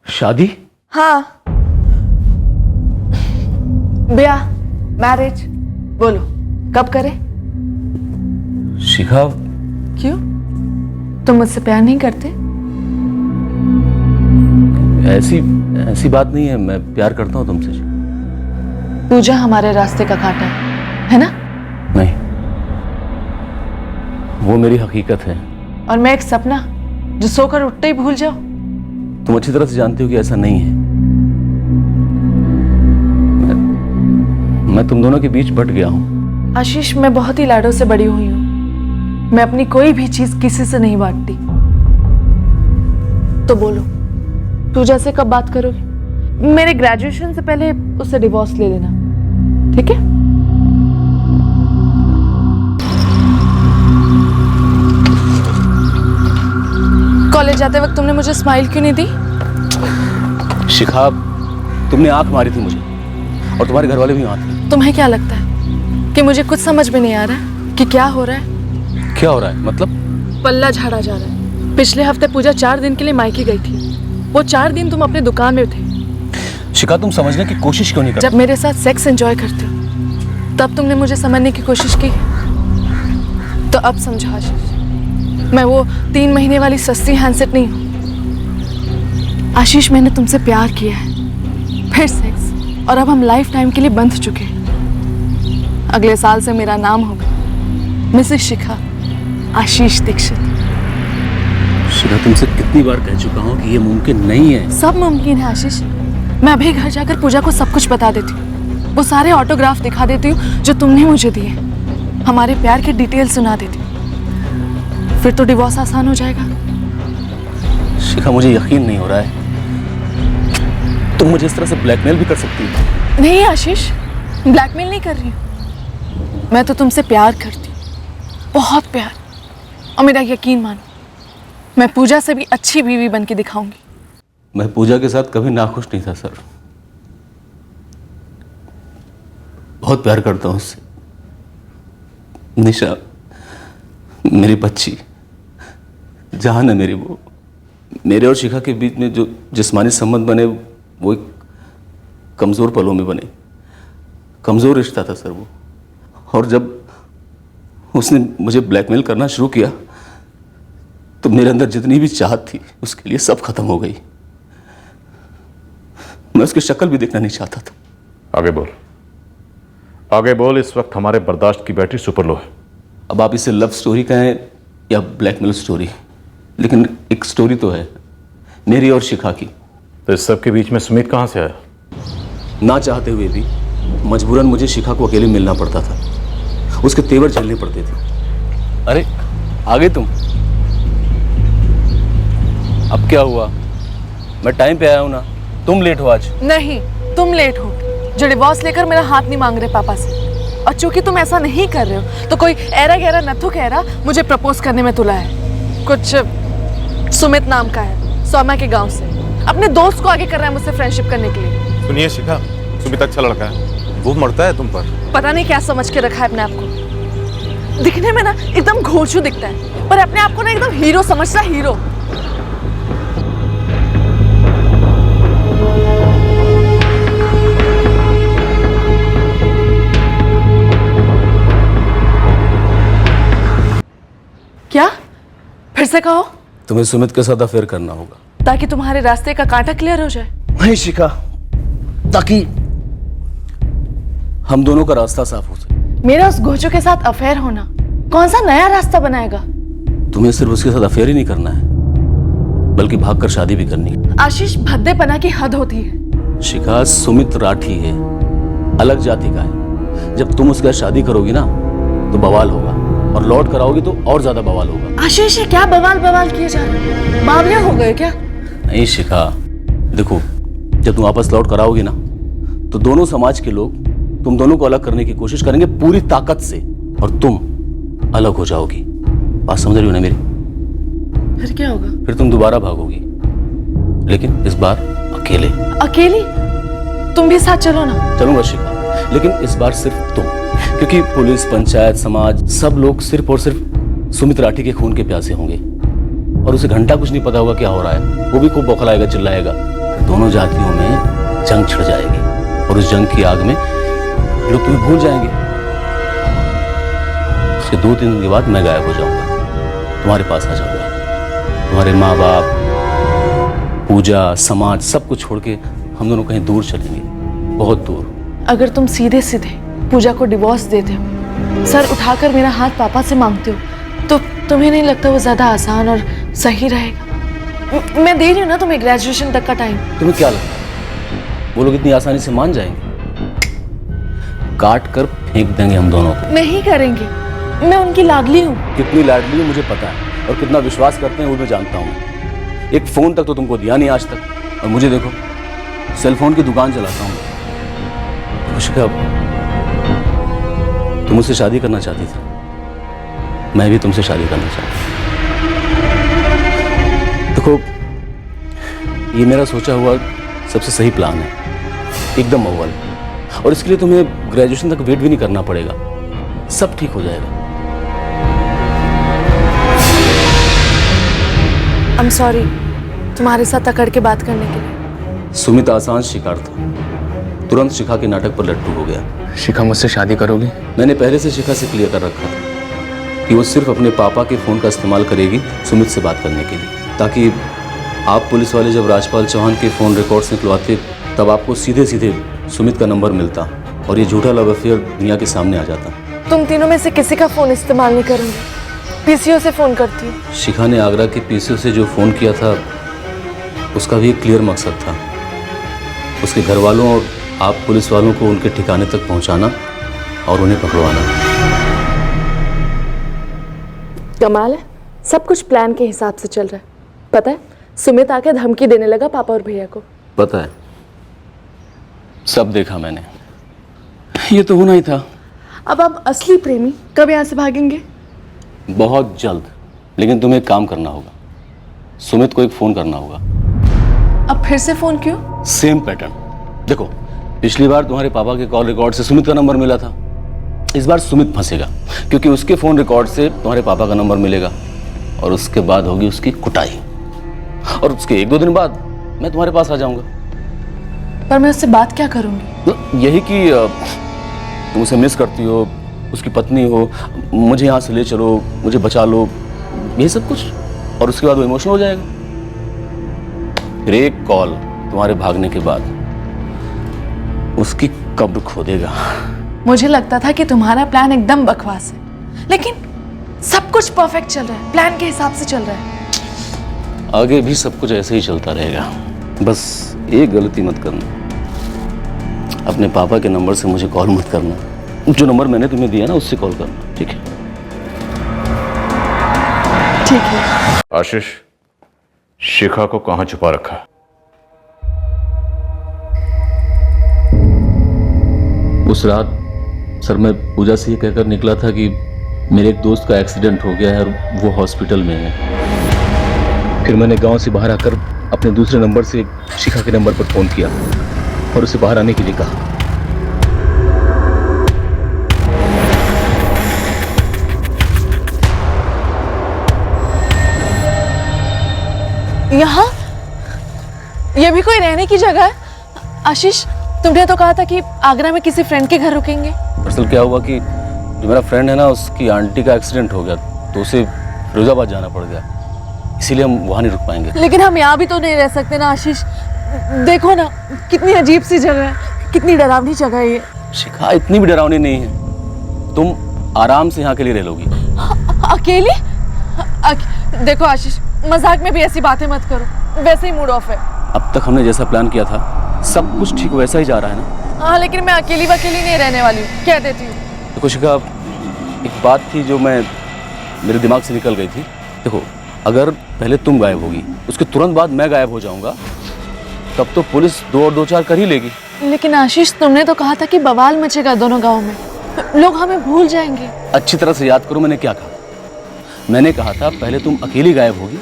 शादी? हाँ, ब्याह, मैरिज। बोलो कब करें? शिखा, क्यों, तुम मुझसे प्यार नहीं करते? ऐसी बात नहीं है, मैं प्यार करता हूं तुमसे। पूजा हमारे रास्ते का कांटा है ना? नहीं, वो मेरी हकीकत है। और मैं एक सपना जो सोकर उठते ही भूल जाओ। तुम अच्छी तरह से जानती हो कि ऐसा नहीं है। मैं तुम दोनों के बीच बट गया हूं। आशीष, मैं बहुत ही लाडों से बड़ी हुई हूं। मैं अपनी कोई भी चीज किसी से नहीं बांटती। तो बोलो, पूजा से कब बात करोगे? मेरे ग्रेजुएशन से पहले उससे डिवोर्स ले लेना, ठीक है? कॉलेज जाते वक्त तुमने मुझे स्माइल क्यों नहीं दी? शिखा, तुमने आंख मारी थी मुझे, और तुम्हारे घर वाले भी वहां थे। तुम्हें क्या लगता है कि मुझे कुछ समझ में नहीं आ रहा है कि क्या हो रहा है? क्या हो रहा है मतलब? पल्ला झाड़ा जा रहा है, पिछले हफ्ते पूजा 4 दिन के लिए मायके गई थी। वो 4 दिन तुम अपने दुकान में थे। शिखा, तुम समझने की कोशिश क्यों नहीं करती? जब मेरे साथ सेक्स एंजॉय करते हो तब तुमने मुझे समझने की कोशिश की, तो अब समझो आशीष, मैं वो 3 महीने वाली सस्ती हैंडसेट नहीं हूँ। आशीष, मैंने तुमसे प्यार किया है, फिर सेक्स, और अब हम लाइफ टाइम के लिए बंध चुके हैं। अगले साल से मेरा नाम होगा मिसेस शिखा आशीष दीक्षित। शिखा, तुमसे कितनी बार कह चुका हूँ कि ये मुमकिन नहीं है। सब मुमकिन है आशीष। मैं अभी घर जाकर पूजा को सब कुछ बता देती हूँ। वो सारे ऑटोग्राफ दिखा देती हूँ जो तुमने मुझे दिए, हमारे प्यार के डिटेल सुना देती हूँ, फिर तो डिवोर्स आसान हो जाएगा। शिखा, मुझे यकीन नहीं हो रहा है तुम मुझे इस तरह से ब्लैकमेल भी कर सकती हो। नहीं आशीष, ब्लैकमेल नहीं कर रही हूँ। मैं तो तुमसे प्यार करती हूँ, बहुत प्यार। और मेरा यकीन मानो, मैं पूजा से भी अच्छी बीवी बन के दिखाऊंगी। मैं पूजा के साथ कभी नाखुश नहीं था सर। बहुत प्यार करता हूँ उससे। निशा मेरी बच्ची, जान है मेरी। वो मेरे और शिखा के बीच में जो जिस्मानी संबंध बने वो एक कमज़ोर पलों में बने। कमज़ोर रिश्ता था सर वो। और जब उसने मुझे ब्लैकमेल करना शुरू किया तो मेरे अंदर जितनी भी चाहत थी उसके लिए सब खत्म हो गई। मैं उसकी शक्ल भी देखना नहीं चाहता था। आगे बोल, आगे बोल। इस वक्त हमारे बर्दाश्त की बैटरी सुपर लो है। अब आप इसे लव स्टोरी कहें या ब्लैकमेल स्टोरी, लेकिन एक स्टोरी तो है मेरी और शिखा की। तो इस सब के बीच में सुमित कहाँ से आया? ना चाहते हुए भी मजबूरन मुझे शिखा को अकेले मिलना पड़ता था, उसके तेवर झेलने पड़ते थे। अरे आगे तुम, अब क्या हुआ? मैं टाइम पे आया हूं ना, तुम लेट हो आज। नहीं, तुम लेट हो। जो डिवोर्स लेकर मेरा हाथ नहीं मांग रहे पापा से, और चूंकि तुम ऐसा नहीं कर रहे हो तो कोई ऐरा गहरा नथु कहरा मुझे प्रपोज करने में तुला है। कुछ सुमित नाम का है, सोमा के गांव से। अपने दोस्त को आगे कर रहा है मुझसे फ्रेंडशिप करने के लिए। सुनिए शिखा, सुमित अच्छा लड़का है, वो मरता है तुम पर। पता नहीं क्या समझ के रखा है अपने आप को। दिखने में ना एकदम घोंचू दिखता है, पर अपने आप को ना एकदम हीरो समझता है, हीरो। क्या? फिर से कहो। तुम्हें सुमित के साथ अफेयर करना होगा ताकि तुम्हारे रास्ते का कांटा क्लियर हो जाए। नहीं शिखा, ताकि हम दोनों का रास्ता साफ हो सके। मेरा उस घोचू के साथ अफेयर होना कौन सा नया रास्ता बनाएगा? तुम्हें सिर्फ उसके साथ अफेयर ही नहीं करना है, बल्कि भागकर शादी भी करनी है। आशीष, भद्देपना की हद होती है। शिखा, सुमित राठी है, अलग जाति का है। जब तुम उसके साथ शादी करोगी ना तो बवाल होगा, और लौट कर आओगी तो और ज्यादा बवाल होगा। आशीष, ये क्या बवाल किए जा रहे हो? बावले हो गए क्या? नहीं शिखा, देखो, जब तुम वापस लौट कर आओगी ना तो दोनों समाज के लोग तुम दोनों को अलग करने की कोशिश करेंगे पूरी ताकत से, और तुम अलग हो जाओगी। बात समझ रही हो ना मेरी? फिर क्या होगा? फिर तुम दोबारा भागोगी, लेकिन इस बार अकेले। अकेली? तुम भी साथ चलो ना। चलूंगा शिखा, लेकिन इस बार सिर्फ तुम, क्योंकि पुलिस, पंचायत, समाज, सब लोग सिर्फ और सिर्फ सुमित राठी के खून के प्यासे होंगे, और उसे घंटा कुछ नहीं पता होगा क्या हो रहा है। वो भी खूब बौखलाएगा, चिल्लाएगा। दोनों जातियों में जंग छिड़ जाएगी, और उस जंग की आग में लोग तुम्हें भूल जाएंगे। उसके 2-3 दिन के बाद मैं गायब हो जाऊंगा, तुम्हारे पास आ जाऊंगा। तुम्हारे माँ बाप, पूजा, समाज, सब कुछ छोड़ के हम दोनों कहीं दूर चलेंगे, बहुत दूर। अगर तुम सीधे सीधे पूजा को डिवोर्स देते हो, सर उठाकर मेरा हाथ पापा से मांगते हो, तो तुम्हें नहीं लगता वो ज्यादा आसान और सही रहेगा? मैं दे रही हूँ ना तुम्हें ग्रेजुएशन तक का टाइम। तुम्हें क्या लगता है वो लोग इतनी आसानी से मान जाएंगे? काट कर फेंक देंगे हम दोनों को। नहीं करेंगे, मैं उनकी लाडली हूँ। कितनी लाडली हूँ मुझे पता है, और कितना विश्वास करते हैं वो मैं जानता हूँ। एक फोन तक तो तुमको दिया नहीं आज तक, और मुझे देखो सेल फोन की दुकान चलाता हूँ। शिखा, तुम मुझसे शादी करना चाहती थी, मैं भी तुमसे शादी करना चाहता हूँ। देखो, ये मेरा सोचा हुआ सबसे सही प्लान है, एकदम अव्वल, और इसके लिए तुम्हें ग्रेजुएशन तक वेट भी नहीं करना पड़ेगा, सब ठीक हो जाएगा। I'm sorry, तुम्हारे साथ अकड़ के बात करने के लिए। सुमित आसान शिकार था, तुरंत शिखा के नाटक पर लट्टू हो गया। शिखा मुझसे शादी करोगी? मैंने पहले से शिखा से क्लियर कर रखा था कि वो सिर्फ अपने पापा के फ़ोन का इस्तेमाल करेगी सुमित से बात करने के लिए, ताकि आप पुलिस वाले जब राजपाल चौहान के फ़ोन रिकॉर्ड्स निकलवाते तब आपको सीधे सीधे सुमित का नंबर मिलता और ये झूठा लव अफेयर दुनिया के सामने आ जाता। तुम तीनों में से किसी का फोन इस्तेमाल नहीं करूंगी, पीसीओ से फोन करती हूँ। शिखा ने आगरा के पीसीओ से जो फ़ोन किया था उसका भी एक क्लियर मकसद था, उसके घर वालों और आप पुलिस वालों को उनके ठिकाने तक पहुंचाना और उन्हें पकड़वाना। कमाल है, सब कुछ प्लान के हिसाब से चल रहा है। पता है, सुमित आके धमकी देने लगा पापा और भैया को। पता है, सब देखा मैंने, ये तो होना ही था। अब आप असली प्रेमी कब यहाँ से भागेंगे? बहुत जल्द, लेकिन तुम्हें एक काम करना होगा, सुमित को एक फोन करना होगा। अब फिर से फोन क्यों? Same pattern. देखो, पिछली बार तुम्हारे पापा के कॉल रिकॉर्ड से सुमित का नंबर मिला था, इस बार सुमित फंसेगा क्योंकि उसके फोन रिकॉर्ड से तुम्हारे पापा का नंबर मिलेगा और उसके बाद होगी उसकी कुटाई, और उसके 1-2 दिन बाद मैं तुम्हारे पास आ जाऊंगा। पर मैं उससे बात क्या करूंगी? यही कि तुम उसे मिस करती हो, उसकी पत्नी हो, मुझे यहाँ से ले चलो, मुझे बचा लो, यही सब कुछ, और उसके बाद वो इमोशनल हो जाएगा। फिर एक कॉल तुम्हारे भागने के बाद उसकी कब्र खोदेगा। मुझे लगता था कि तुम्हारा प्लान एकदम बकवास है, लेकिन सब कुछ परफेक्ट चल रहा है, प्लान के हिसाब से चल रहा है। आगे भी सब कुछ ऐसे ही चलता रहेगा, बस एक गलती मत करना, अपने पापा के नंबर से मुझे कॉल मत करना। जो नंबर मैंने तुम्हें दिया ना उससे कॉल करना, ठीक है? ठीक है। आशीष, शिखा को कहां छुपा रखा है? उस रात सर मैं पूजा से ये कहकर निकला था कि मेरे एक दोस्त का एक्सीडेंट हो गया है और वो हॉस्पिटल में है। फिर मैंने गांव से बाहर आकर अपने दूसरे नंबर से शिखा के नंबर पर फोन किया और उसे बाहर आने के लिए कहा। यहाँ ये भी कोई रहने की जगह है? आशीष, तुमने तो कहा था कि आगरा में किसी फ्रेंड के घर रुकेंगे। दरअसल क्या हुआ कि जो मेरा फ्रेंड है ना, उसकी आंटी का एक्सीडेंट हो गया तो उसे फिरोजाबाद जाना पड़ गया, इसीलिए हम वहाँ नहीं रुक पाएंगे। लेकिन हम यहाँ भी तो नहीं रह सकते ना आशीष, देखो ना कितनी अजीब सी जगह है, कितनी डरावनी जगह है ये। शिखा इतनी भी डरावनी नहीं है, तुम आराम से यहाँ के लिए रह लोगी। अकेली? देखो आशीष, मजाक में भी ऐसी बातें मत करो, वैसे ही मूड ऑफ है। अब तक हमने जैसा प्लान किया था सब कुछ ठीक वैसा ही जा रहा है ना? हाँ, लेकिन मैं अकेली नहीं रहने वाली हूँ, कह देती हूँ। देखो शिखा, एक बात थी जो मेरे दिमाग से निकल गई थी। देखो, अगर पहले तुम गायब होगी, उसके तुरंत बाद मैं गायब हो जाऊंगा, तब तो पुलिस 2 और 2 4 कर ही लेगी। लेकिन आशीष, तुमने तो कहा था कि बवाल मचेगा दोनों गाँव में, लोग हमें भूल जाएंगे। अच्छी तरह से याद करो मैंने क्या कहा। मैंने कहा था पहले तुम अकेली गायब होगी,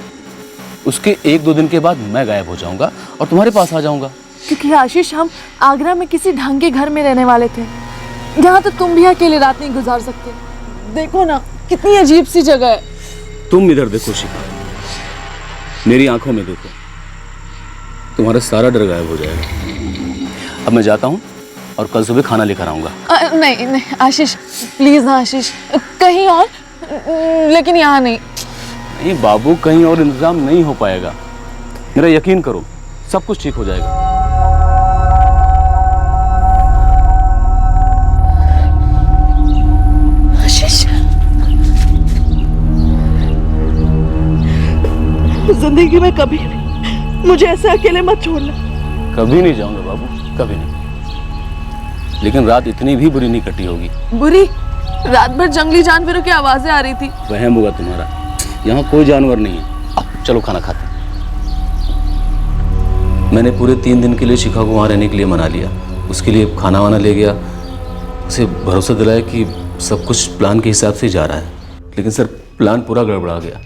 उसके 1-2 दिन के बाद मैं गायब हो जाऊंगा और तुम्हारे पास आ जाऊंगा। क्योंकि आशीष, हम आगरा में किसी ढंग के घर में रहने वाले थे, यहाँ तो तुम भी अकेले रात नहीं गुजार सकते। देखो ना कितनी अजीब सी जगह है। तुम इधर देखो शिखा, मेरी आंखों में देखो, तुम्हारा सारा डर गायब हो जाएगा। अब मैं जाता हूँ और कल सुबह खाना लेकर आऊंगा। नहीं नहीं आशीष, प्लीज ना आशीष, कहीं और, लेकिन यहाँ नहीं। नहीं बाबू, कहीं और इंतजाम नहीं हो पाएगा, मेरा यकीन करो, सब कुछ ठीक हो जाएगा। आशीष, जिंदगी में कभी नहीं मुझे ऐसे अकेले मत छोड़ना। कभी नहीं जाऊंगा बाबू, कभी नहीं, लेकिन रात इतनी भी बुरी नहीं कटी होगी। बुरी? रात भर जंगली जानवरों की आवाजें आ रही थी। वहम होगा तुम्हारा, यहाँ कोई जानवर नहीं है। अब चलो खाना खाते। मैंने पूरे 3 दिन के लिए शिखा को वहाँ रहने के लिए मना लिया, उसके लिए खाना वाना ले गया, उसे भरोसा दिलाया कि सब कुछ प्लान के हिसाब से जा रहा है। लेकिन सर, प्लान पूरा गड़बड़ा गया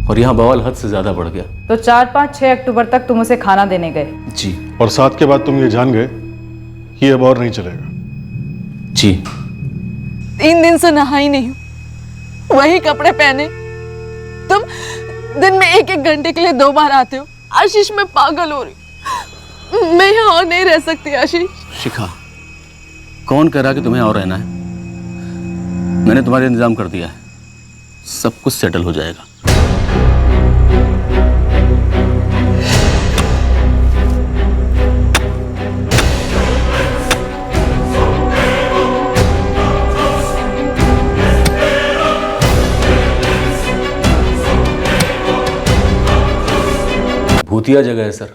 और यहाँ बवाल हद से ज्यादा बढ़ गया। तो 4, 5, 6 अक्टूबर तक तुम उसे खाना देने गए? जी। और 7 के बाद तुम ये जान गए कि अब और नहीं चलेगा? जी। 3 दिन से नहाई नहीं हूँ, वही कपड़े पहने, दिन में 1-1 घंटे के लिए 2 बार आते हो। आशीष मैं पागल हो रही हूँ, मैं यहाँ और नहीं रह सकती आशीष। शिखा, कौन कह रहा कि तुम्हें और रहना है? मैंने तुम्हारा इंतजाम कर दिया है, सब कुछ सेटल हो जाएगा। भूतिया जगह है सर,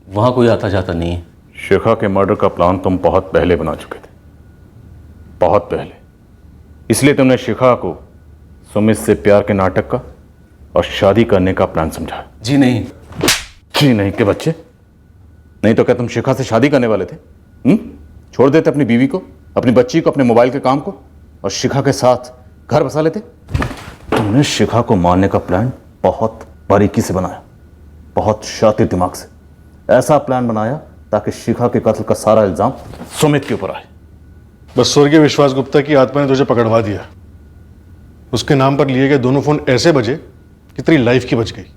वहां कोई आता जाता नहीं है। शिखा के मर्डर का प्लान तुम बहुत पहले बना चुके थे, बहुत पहले। इसलिए तुमने शिखा को सुमित से प्यार के नाटक का और शादी करने का प्लान समझा। जी नहीं। जी नहीं के बच्चे? नहीं तो क्या तुम शिखा से शादी करने वाले थे? छोड़ देते अपनी बीवी को, अपनी बच्ची को, अपने मोबाइल के काम को और शिखा के साथ घर बसा लेते? तुमने शिखा को मारने का प्लान बहुत बारीकी से बनाया, बहुत शातिर दिमाग से। ऐसा प्लान बनाया ताकि शिखा के कत्ल का सारा इल्जाम सुमित के ऊपर आए। बस स्वर्गीय विश्वास गुप्ता की आत्मा ने तुझे पकड़वा दिया। उसके नाम पर लिए गए दोनों फोन ऐसे बजे कि तेरी लाइफ की बच गई।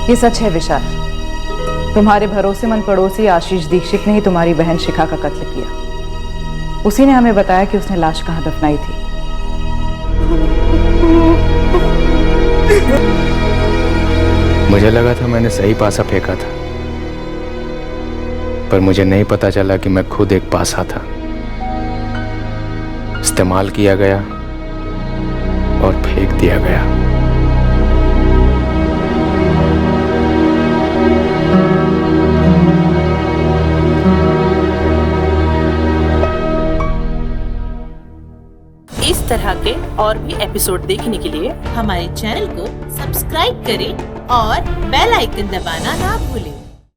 ये सच है विशाल, तुम्हारे भरोसेमंद पड़ोसी आशीष दीक्षित ने ही तुम्हारी बहन शिखा का कत्ल किया। उसी ने हमें बताया कि उसने लाश कहाँ दफनाई थी। मुझे लगा था मैंने सही पासा फेंका था, पर मुझे नहीं पता चला कि मैं खुद एक पासा था। इस्तेमाल किया गया और फेंक दिया गया। इस तरह के और भी एपिसोड देखने के लिए हमारे चैनल को सब्सक्राइब करें और बेल आइकन दबाना ना भूलें।